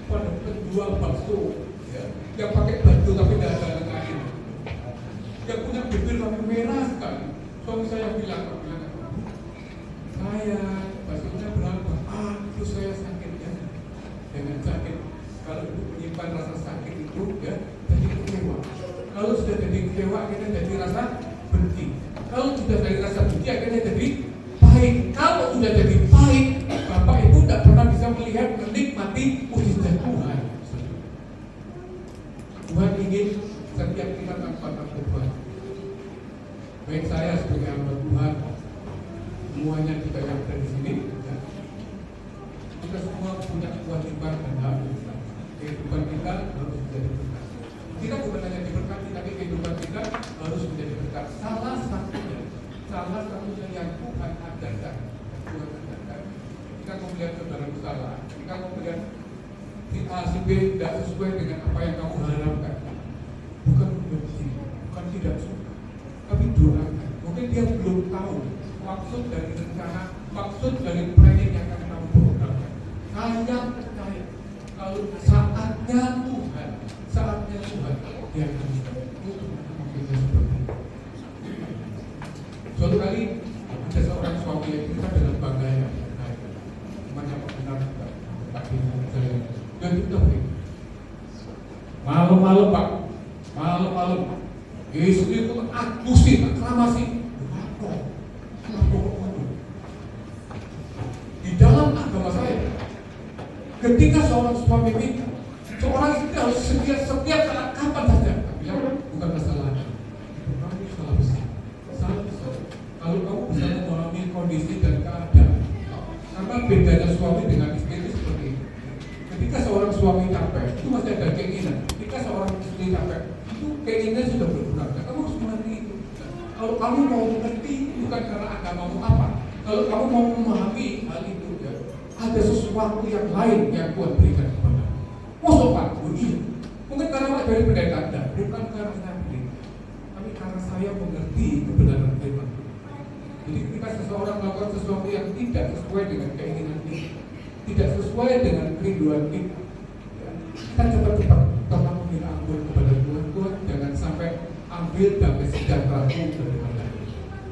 pada penjual bakso ya, yang pakai baju tapi tidak ada lengan, yang punya bibir tapi merah sekali. Suami saya bilang saya baksonya berapa? Itu saya sakit ya, dengan sakit. Kalau ibu menyimpan rasa sakit itu ya jadi kecewa. Kalau sudah jadi kecewa akhirnya jadi rasa benci. Kalau sudah dari rasa benci akhirnya jadi pahit. Kalau sudah jadi pahit, Bapak Ibu tidak pernah bisa melihat menikmati mujizat Tuhan. Tuhan ingin setiap kita tanpa takut. Baik saya sebagai hamba Tuhan semuanya kita yang ada di sini, ya. Kita semua punya kewajiban dan hak. Kehidupan kita harus menjadi berkat. Kita bukan hanya diberkati, tapi kehidupan kita harus menjadi berkat. Salah satunya yang Tuhan ajarkan, ketika kamu melihat saudara bersalah, ketika kamu melihat si A, si B tidak sesuai dengan apa yang kamu harapkan, bukan benci, bukan tidak suka, tapi doakan. Mungkin dia belum tahu maksud dari rencana, maksud dari planning yang akan kamu programkan. Saya percaya kalau saatnya Tuhan dia akan mungkin seperti itu. Suatu kali ada seorang suami yang kita dalam bangga ya, namanya Pak Benar, Pak Benar saya, dan kita begini, malam-malam Pak, malam-malam, istri itu aklusi, aklamasi, di dalam agama saya, ketika seorang suami minta, seorang istri harus setiap saat kapan saja, bilang bukan masalahnya, kamu salah besar. Kalau kamu bisa memahami kondisi dan keadaan, karena bedanya suami dengan istri itu seperti ini. Ketika seorang suami capek, itu masih ada keinginan. Ketika seorang istri capek, itu keinginannya sudah berkurang. Nah, kamu harus mengerti itu. Kalau kamu mau mengerti, bukan karena agamamu apa. Kalau kamu mau memahami hal itu, ya, ada sesuatu yang lain yang Tuhan berikan kepada. Masuk Pak, iya. Mungkin karena Pak dari pendeta Anda, bukan karena saya pendeta, tapi karena saya mengerti kebenaran firman. Jadi ketika seseorang melakukan sesuatu yang tidak sesuai dengan keinginan kita, tidak sesuai dengan kerinduan kita, ya, kita cepat-cepat tolong meminta ampun kepada Tuhan. Tuhan jangan sampai ambil damai sejahtera dari Anda.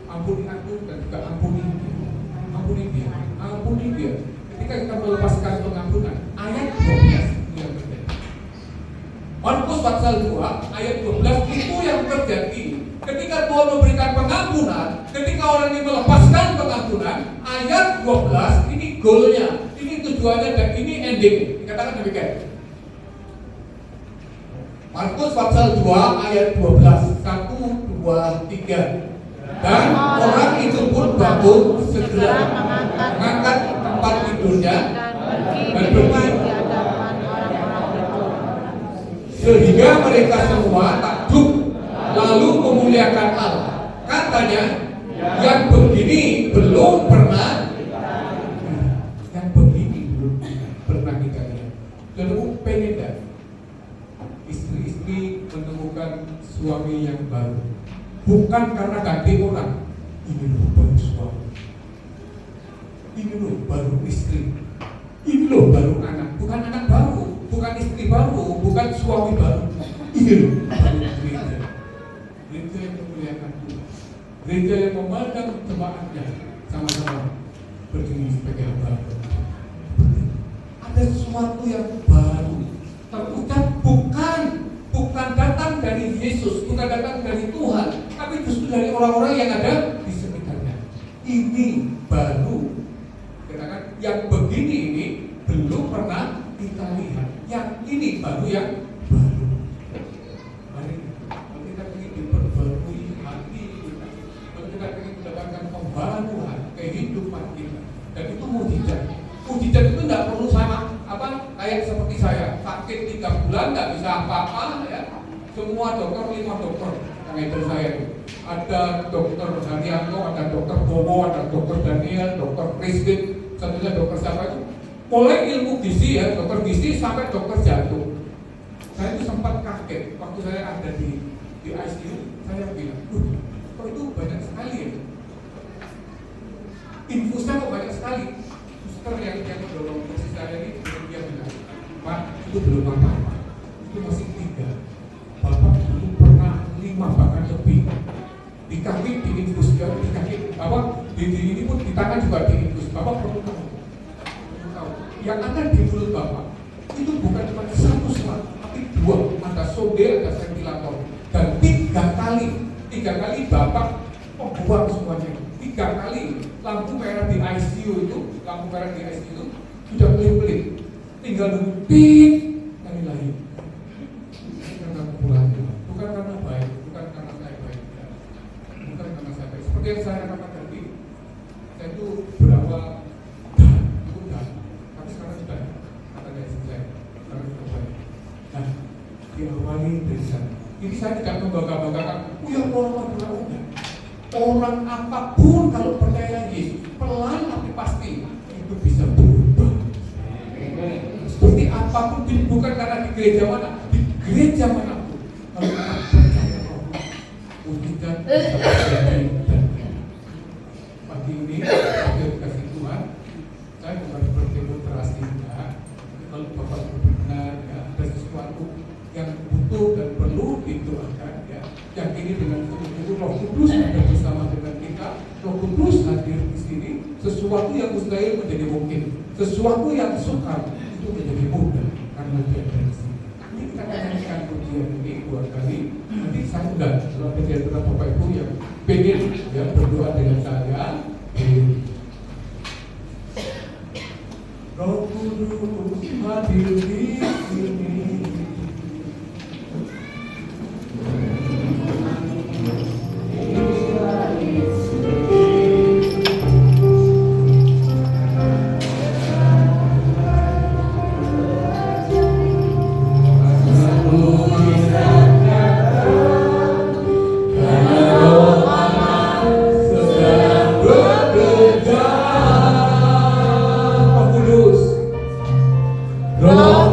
Ampuni aku dan juga ampuni dia. Ampuni dia. Ampuni dia. Ketika kita melepaskan pengampunan, ayat 12 itu yang terjadi. Markus pasal 2 ayat 12 itu yang terjadi. Ketika Tuhan memberikan pengampunan, ketika orang ini melepaskan pengampunan, ayat 12 ini goalnya, ini tujuannya dan ini ending. Dikatakan demikian. Markus pasal 2 ayat 12, 1, 2, 3. Dan orang itu pun bangun segera mengangkat tempat tidurnya dan pergi. Sehingga mereka semua takjub lalu memuliakan Allah. Katanya, yang begini belum pernah kita lihat. Lalu pengen dah istri-istri menemukan suami yang baru, bukan karena ganti orang. Ini loh baru suami, ini loh baru istri, ini loh baru anak, bukan anak baru, bukan istri baru, bukan suami baru. Ini loh baru gereja. Gereja yang memuliakan Tuhan, gereja yang memandang jemaatnya sama-sama berdiri sebagai hamba. Ada sesuatu yang baru terucap, bukan datang dari Yesus, bukan datang dari Tuhan, tapi justru dari orang-orang yang ada di sekitarnya. Ini baru, katakan yang begini ini belum pernah kita lihat. Yang ini baru yang baru. Mari kita ingin diperbarui hati kita, kita ingin mendapatkan pembaruan kehidupan kita, dan itu mujizat. Mujizat itu tidak perlu sama kayak seperti saya sakit 3 bulan nggak bisa apa-apa ya. Semua dokter, 5 dokter yang itu saya itu. Ada dokter Haryanto, ada dokter Bowo, ada dokter Daniel, dokter Christine, satunya dokter siapa itu. Mulai ilmu gizi ya, dokter gizi sampai dokter jantung. Saya itu sempat kaget waktu saya ada di ICU. Saya bilang, kok itu banyak sekali ya? Infusnya kok banyak sekali. Suster yang mendorong kursi saya ini, dia bilang, Pak, itu belum apa-apa, itu masih 3. Bapak dulu pernah 5 bahkan lebih. Di kaki diinfus, di kaki Bapak, di ini pun di tangan juga diinfus. Bapak perlu tahu. Yang ada di mulut Bapak itu bukan cuma 1 serat, tapi 2. Ada sonde, ada ventilator, dan 3 kali Bapak membuang semuanya. 3 kali lampu merah di ICU itu, sudah kelip-kelip, tinggal nunggu pip kali lahir. Karena pulang, bukan karena baik, bukan karena saya baik, bukan karena saya baik. Seperti yang saya katakan tadi, saya itu saya tidak membangga-banggakan. Ya orang orang apapun kalau percaya Yesus pelan tapi pasti itu bisa berubah. Seperti apapun, bukan karena di gereja mana, di gereja manapun. Kalau kita percaya Roh, mujizat bisa terjadi. Pagi ini, saya kasih Tuhan, saya bukan berdemonstrasi enggak. Kalau Bapak benar, ya, ada sesuatu yang butuh dan perlu dituangkan, ya. Yakini dengan sungguh-sungguh Roh Kudus ada bersama dengan kita. Roh Kudus hadir di sini. Sesuatu yang mustahil menjadi mungkin, sesuatu yang sukar itu menjadi mudah karena dia ada di sini. Ini kita akan nyanyikan pujian ini 2 kali. Nanti saya undang kalau ada di antara Bapak Ibu yang pengen ya berdoa dengan saya. Roh Kudus hadir di sini. Roh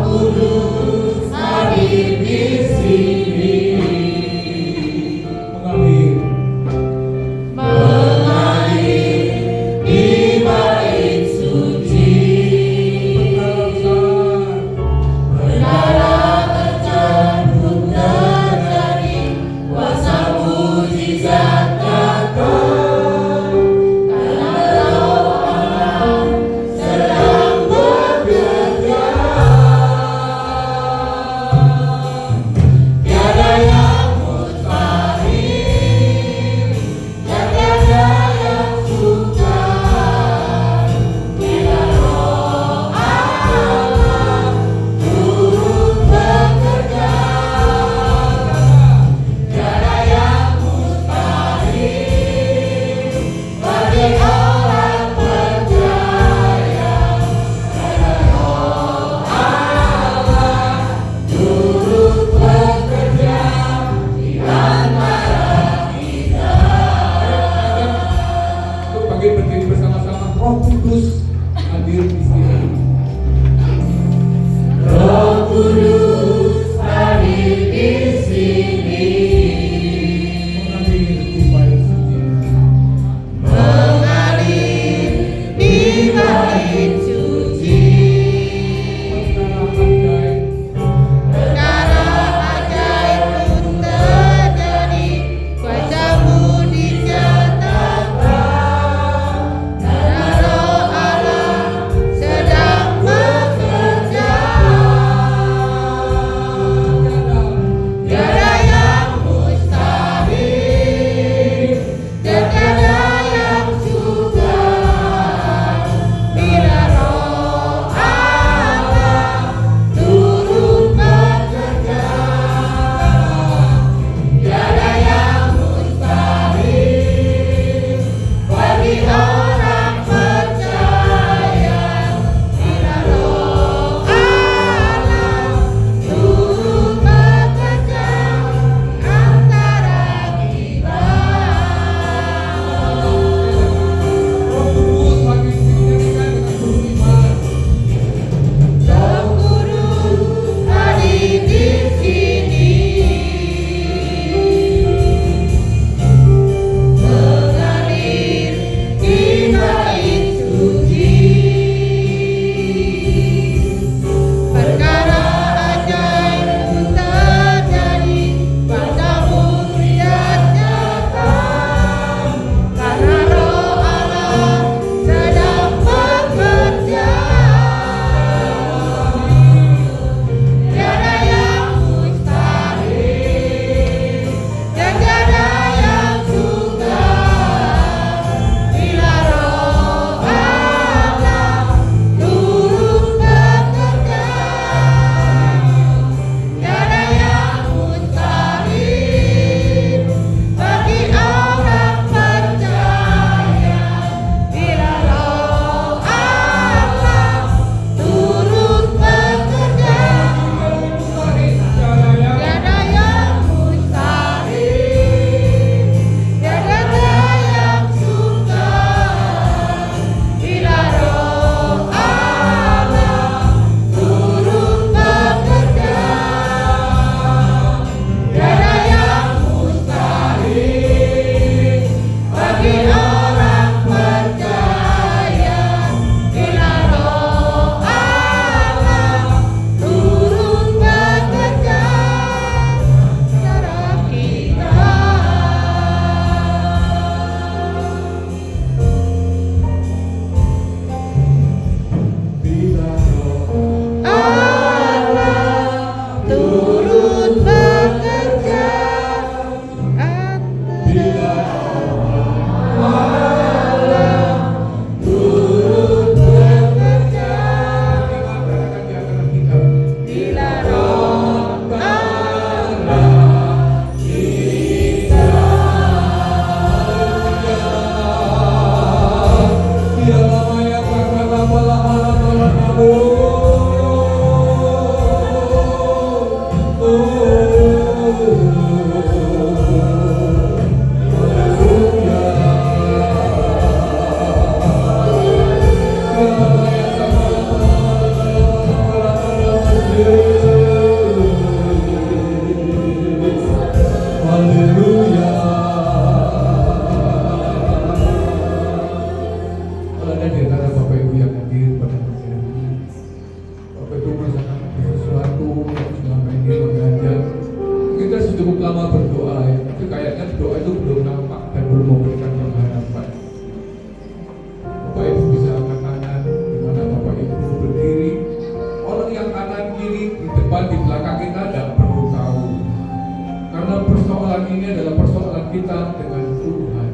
persoalan ini adalah persoalan kita dengan Tuhan.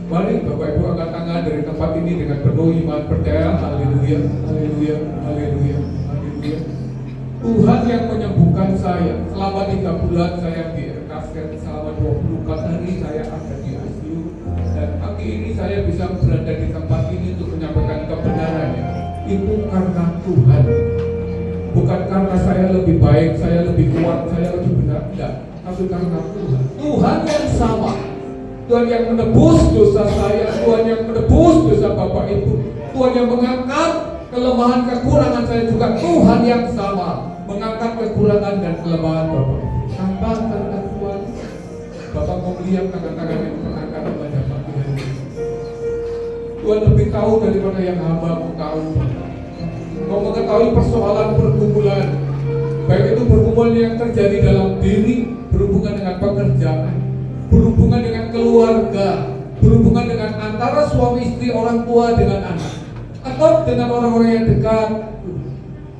Mari Bapak Ibu angkat tangan dari tempat ini dengan penuh iman percaya. Haleluya, haleluya, haleluya, haleluya. Tuhan yang menyembuhkan saya. Selama 3 bulan saya di RKSK, selama 24 hari saya ada di ICU. Dan pagi ini saya bisa berada di tempat ini untuk menyampaikan kebenarannya. Itu karena Tuhan. Bukan karena saya lebih baik, saya lebih kuat, saya lebih benar. Tidak, tapi karena Tuhan. Tuhan yang sama. Tuhan yang menebus dosa saya, Tuhan yang menebus dosa Bapak Ibu, Tuhan yang mengangkat kelemahan kekurangan saya juga. Tuhan yang sama mengangkat kekurangan dan kelemahan Bapak Ibu. Tanpa tanda Tuhan, Bapak mau melihat tangan-tangan yang terangkat pada pagi hari ini. Tuhan lebih tahu daripada yang hamba mau tahu. Mau mengetahui persoalan pergumulan, baik itu pergumulan yang terjadi dalam diri, berhubungan dengan pekerjaan, berhubungan dengan keluarga, berhubungan dengan antara suami istri, orang tua dengan anak, atau dengan orang-orang yang dekat.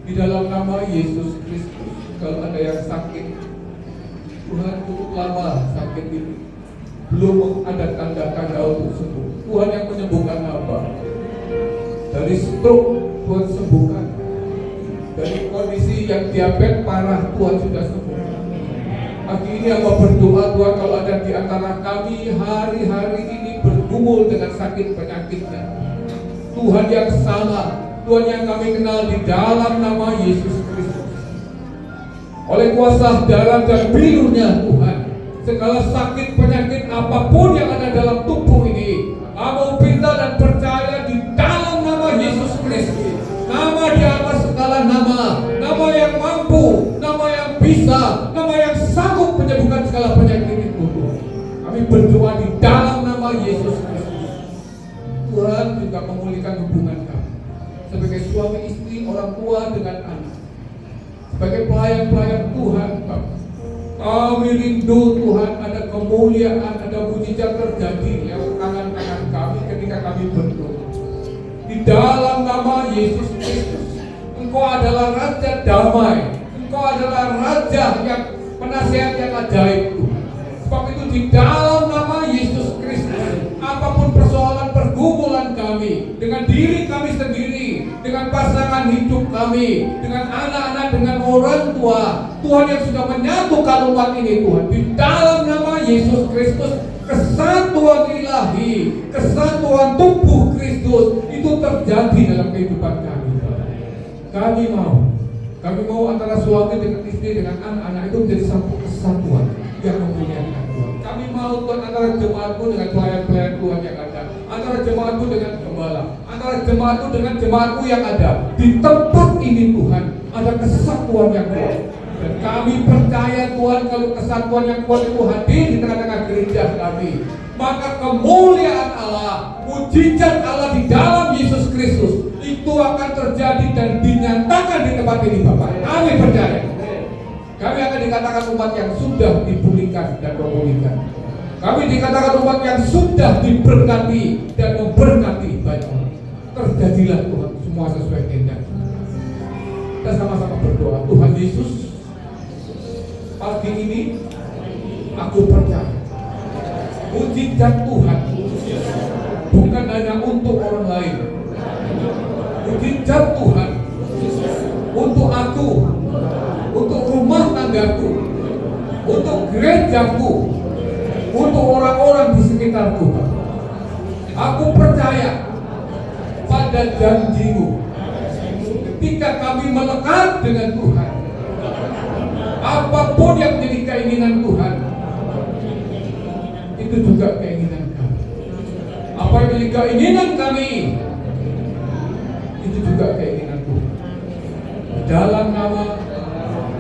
Di dalam nama Yesus Kristus, kalau ada yang sakit, Tuhan cukup lama sakit ini, belum ada tanda-tanda untuk sembuh. Tuhan yang menyembuhkan hamba. Dari stroke Tuhan sembuhkan. Dari kondisi yang diabetes parah Tuhan sudah sembuhkan. Pagi ini hamba berdoa, Tuhan, kalau ada di antara kami hari-hari ini bergumul dengan sakit penyakitnya, Tuhan yang sama, Tuhan yang kami kenal di dalam nama Yesus Kristus, oleh kuasa darah dan birunya Tuhan, segala sakit penyakit apapun yang ada dalam tubuh ini, kamu pinta dan percaya di dalam nama Yesus Kristus, nama di atas segala nama, nama yang mampu, nama yang bisa, nama yang sanggup menyembuhkan segala penyakit itu. Kami berdoa di dalam nama Yesus Kristus. Tuhan juga memulihkan hubungan kami sebagai suami istri, orang tua dengan anak, sebagai pelayan-pelayan Tuhan. Kami rindu Tuhan ada kemuliaan, ada mujizat terjadi lewat tangan-tangan kami ketika kami berdoa. Di dalam nama Yesus Kristus, Engkau adalah Raja damai, Engkau adalah Raja yang penasihat yang ajaib Tuhan. Sebab itu di dalam nama Yesus Kristus, apapun persoalan pergumulan kami, dengan diri kami sendiri, dengan pasangan hidup kami, dengan anak-anak, dengan orang tua, Tuhan yang sudah menyatukan umat ini Tuhan, di dalam nama Yesus Kristus, kesatuan ilahi, kesatuan tubuh Kristus itu terjadi dalam kehidupan kami. Kami mau antara suami dengan istri dengan anak-anak itu menjadi satu kesatuan yang memuliakan Tuhan. Kami mau Tuhan antara jemaatku dengan pelayan-pelayan Tuhan yang ada, antara jemaatku dengan gembala, antara jemaatku dengan jemaatku yang ada di tempat ini Tuhan, ada kesatuan yang kuat. Dan kami percaya Tuhan, kalau kesatuan yang kuat itu hadir di tengah-tengah gereja kami, maka kemuliaan Allah, mujizat Allah di dalam Yesus Kristus itu akan terjadi dan dinyatakan di tempat ini Bapak. Kami percaya. Kami akan dikatakan umat yang sudah dipulihkan dan memulihkan. Kami dikatakan umat yang sudah diberkati dan memberkati banyak orang. Terjadilah Tuhan semua sesuai kehendak. Kita sama-sama berdoa. Tuhan Yesus, pagi ini aku percaya mujizat Tuhan bukan hanya untuk orang lain. Mujizat Tuhan untuk aku, untuk rumah tanggaku, untuk gerejaku, untuk orang-orang di sekitarku. Aku percaya pada janji-Mu. Ketika kami melekat dengan Tuhan, apapun yang menjadi keinginan Tuhan, itu juga keinginan kami. Apa yang menjadi keinginan kami, itu juga keinginan Tuhan. Dalam nama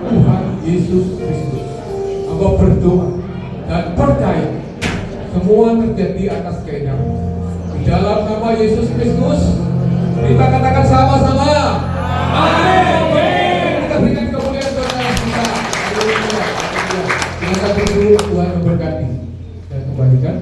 Tuhan Yesus Kristus, Hamba berdoa dan percaya semua terjadi atas kehendak. Di dalam nama Yesus Kristus, kita katakan sama-sama, amin. Kita berikan kemuliaan kepada kita. Kita berdua, Tuhan memberkati dan kembalikan.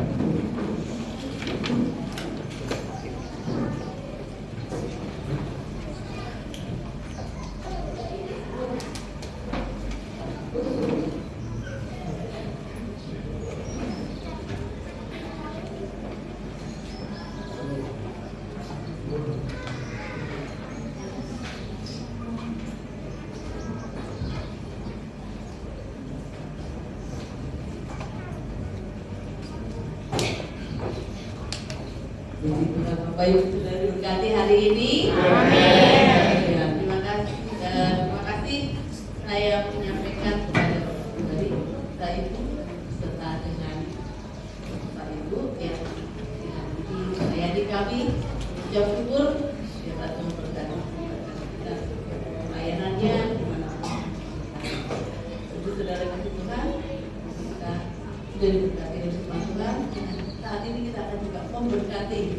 Puji Tuhan, Bapak Ibu sudah diberkati hari ini. Amin. Ya, terima kasih saya menyampaikan kepada dari kita Ibu serta dengan Bapak Ibu yang melayani kami. Ucap syukur ya atas memberkati kita pelayanannya dimanapun. Ibu saudara kasih Tuhan, kita sudah diberkati oleh Tuhan. Saat ini kita akan juga memberkati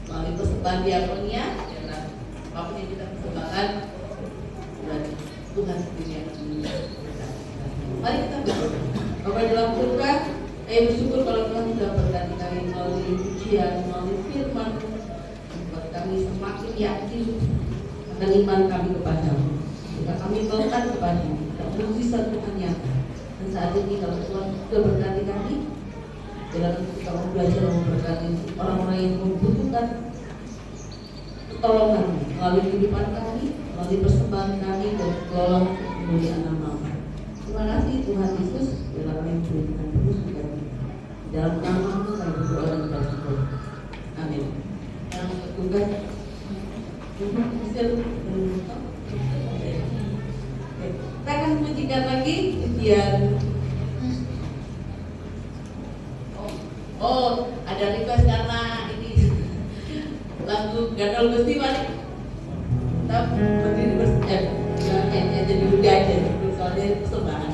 melalui persembahan diakonia, karena apapun yang kita persembahkan dan Tuhan sendiri yang memberkati. Mari kita berdoa. Bapak dalam surga, saya bersyukur kalau Tuhan sudah berkati kami melalui pujian, melalui firman, membuat kami semakin yakin akan iman kami kepadamu. Jika kami melakukan kepadamu, dan mujizat Tuhan nyata. Dan saat ini kalau Tuhan sudah berkati kami, dalam kita belajar memberkati orang-orang yang membutuhkan pertolongan melalui kehidupan kami, melalui persembahan kami dan kelola kemuliaan nama-Mu. Terima kasih Tuhan Yesus, dalam kami berikan terus kami. Dalam nama-Mu kami berdoa dan bersyukur. Amin. Yang tugas kita akan pujikan lagi pujian. Oh, ada request karena ini lagu Gandol Gusti Mari. Kita berdiri jadi udah aja, soalnya persembahan.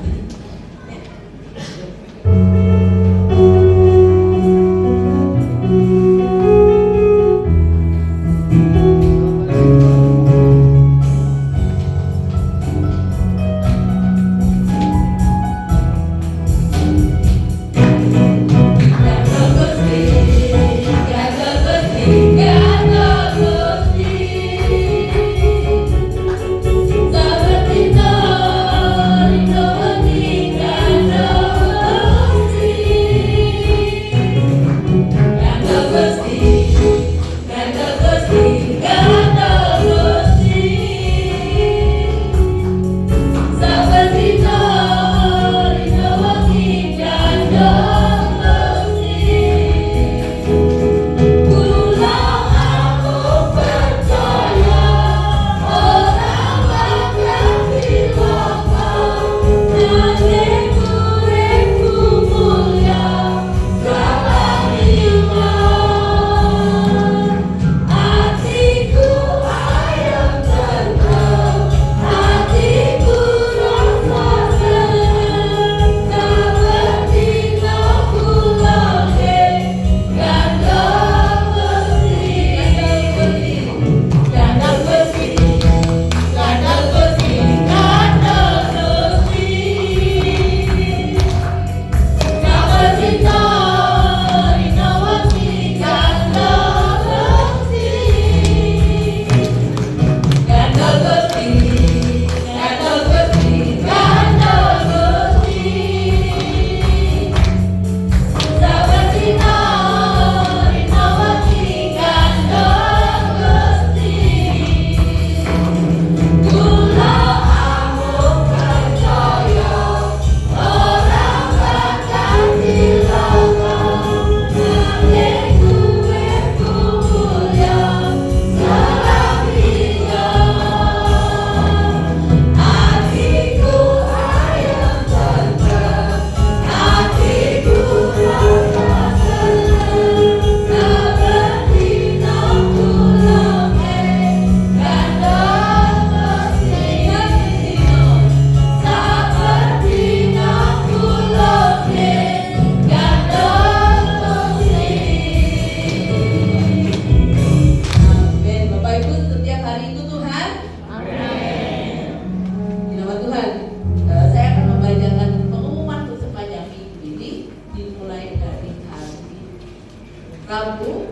Rabu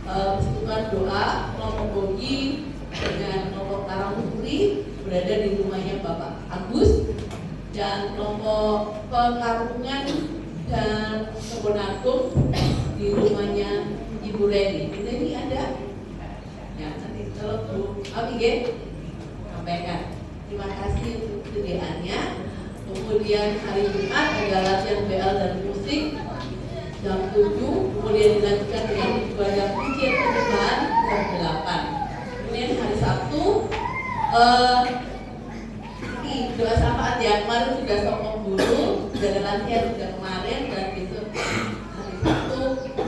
persekutuan doa kelompok Bogi dengan kelompok Karangpuri berada di rumahnya Bapak Agus, dan kelompok Pekarungan dan Kebon Agung di rumahnya Ibu Reni. Ini ada ya, nanti kalau Bu Abige sampaikan. Terima kasih untuk kesediaannya. Kemudian hari Jumat ada latihan BL dan musik jam 7, kemudian dilanjutkan dengan ibadah pujian penyembahan jam 8. Kemudian hari Sabtu ini doa syafaat ya, kemarin sudah sokong dulu, sudah ada latihan sudah kemarin, dan besok hari Sabtu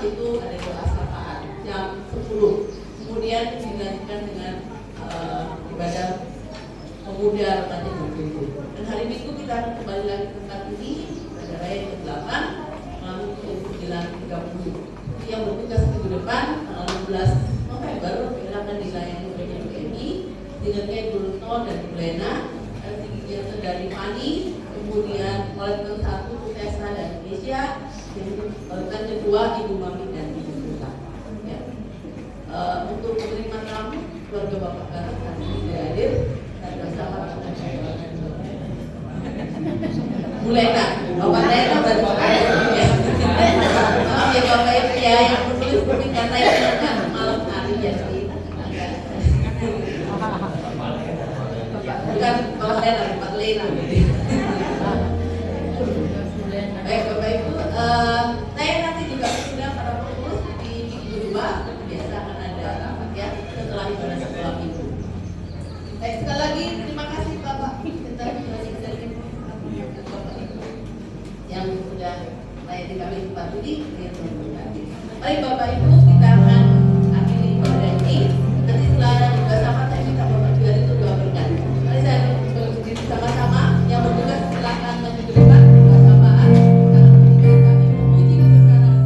itu ada doa syafaat jam 10. Kemudian dilanjutkan dengan ibadah pemuda pada jam 7. Dan hari Minggu kita akan kembali lagi ke tempat ini pada raya jam 8 malam pukul 9.30. Yang bertugas minggu depan tanggal 16 November kita akan dilayani oleh PMI dengan Ibu Retno dan Ibu Lena, tingginya dari Fani, kemudian Kolektor 1 Kutesa dan Indonesia, yang kedua Ibu Mami dan Ibu Tuta. Ya. Untuk menerima tamu keluarga Bapak Gatot hari ini sudah hadir dan bersama dengan Bu Lena, Bapak Lena dan Bapak ya. Maaf ya Bapak Ibu ya, yang menulis mungkin kata itu kan malam hari jadi bukan Bapak Lena, Bapak Lena. Baik Bapak Ibu, saya nanti juga sudah para pengurus di minggu 2 biasa akan ada rapat ya setelah ibadah sekolah minggu. Baik, sekali lagi terima kasih Bapak Sekretariat Eksekutif Bapak Ibu yang sudah layani kami tempat ini. Baik Bapak Ibu, kita akan akhiri ibadah ini. Nanti setelah juga sama saya minta Bapak juga itu doa berkat. Mari saya berdiri sama-sama. Yang bertugas silakan maju ke depan bersamaan. Kami memuji kebesaran.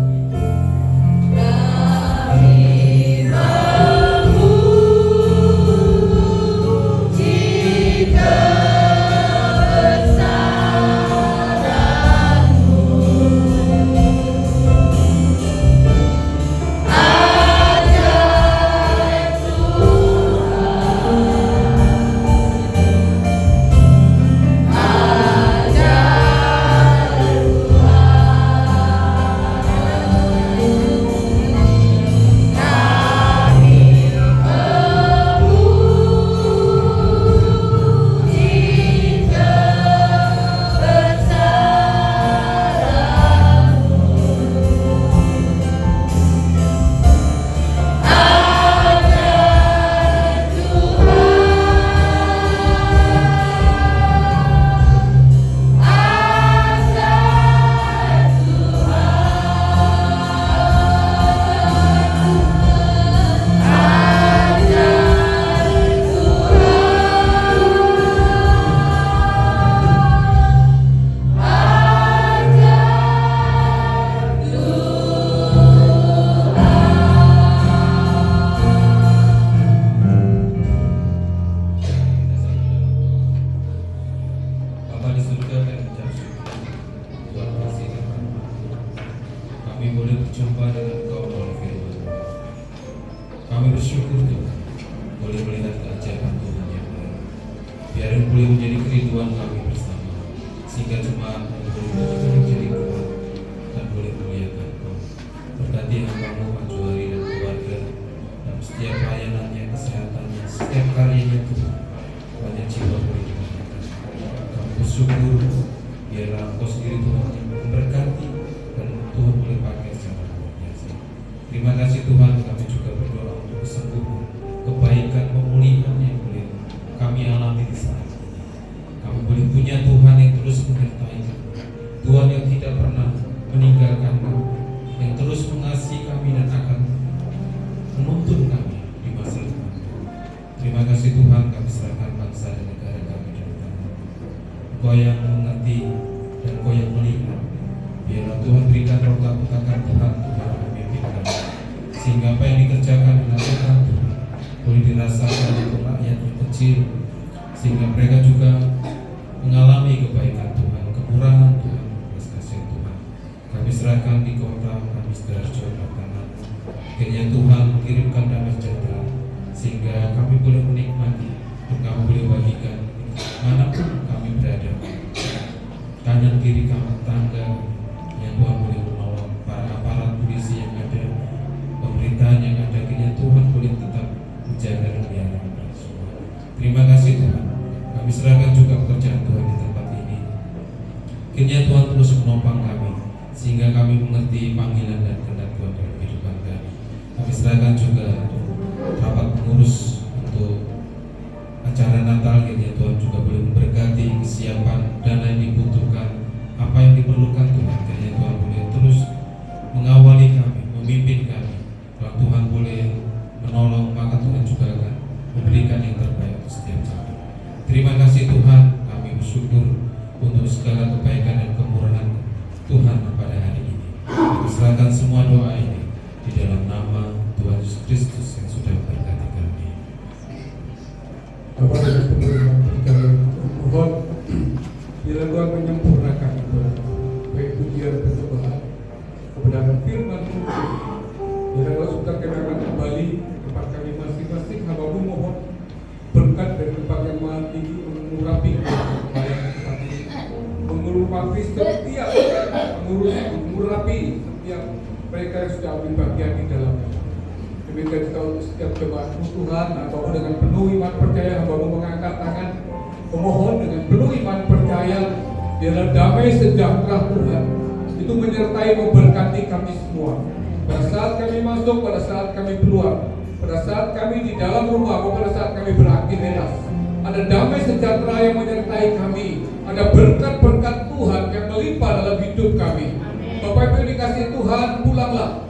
Kiranya Tuhan terus menopang kami sehingga kami mengerti panggilan dan kehendak Tuhan dalam kehidupan kami. Kami serahkan juga rapat pengurus untuk acara Natal, kiranya Tuhan juga boleh memberkati kesiapan dana yang dibutuhkan, apa yang diperlukan Tuhan, kiranya Tuhan boleh terus mengawali kami, memimpin kami. Kalau Tuhan boleh menolong, maka Tuhan juga akan memberikan yang terbaik untuk setiap kami. Terima kasih Tuhan, kami bersyukur untuk segala kebaikan dan kemurahan Tuhan pada hari ini. Kami serahkan semua doa ini di dalam nama Tuhan Yesus Kristus yang sudah memberkati kami. Bapak dan Ibu sekalian, mohon bila Tuhan menyempurnakan baik pujian persembahan kebenaran firman Tuhan. Bila sudah kami akan kembali tempat kami masing-masing, hamba-Mu mohon berkat dari tempat yang maha tinggi mengurapi tempat ini, mengurapi setiap mengurapi setiap mereka yang sudah ambil bagian di dalamnya. Demikian juga untuk setiap jemaat Tuhan, atau dengan penuh iman percaya hamba-Mu mengangkat tangan memohon dengan penuh iman percaya, biarlah damai sejahtera Tuhan itu menyertai memberkati kami semua. Pada saat kami masuk, pada saat kami keluar, pada saat kami di dalam rumah, pada saat kami beraktivitas, ada damai sejahtera yang menyertai kami, ada berkat-berkat Tuhan yang melimpah dalam hidup kami. Bapak Ibu dikasih Tuhan, pulanglah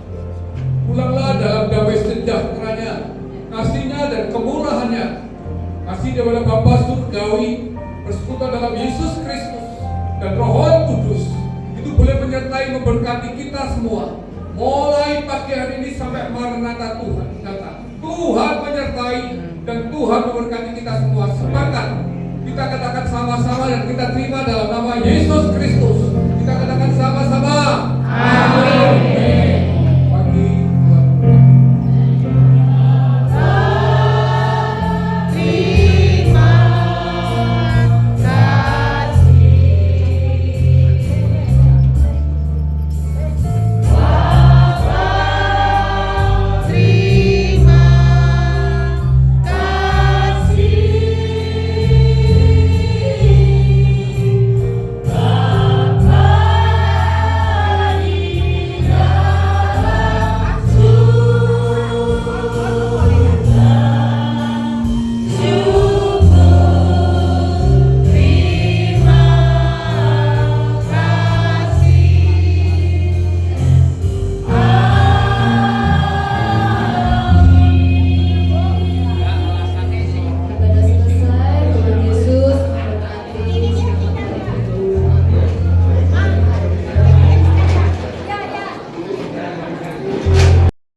dalam damai sejahteranya, kasih-Nya dan kemurahan-Nya, kasih daripada Bapa surgawi, persekutuan dalam Yesus Kristus dan Roh Kudus itu boleh menyertai memberkati kita semua. Mulai pagi hari ini sampai Maranatha Tuhan datang. Tuhan menyertai dan Tuhan memberkati kita semua. Sepakat kita katakan sama-sama dan kita terima dalam nama Yesus Kristus.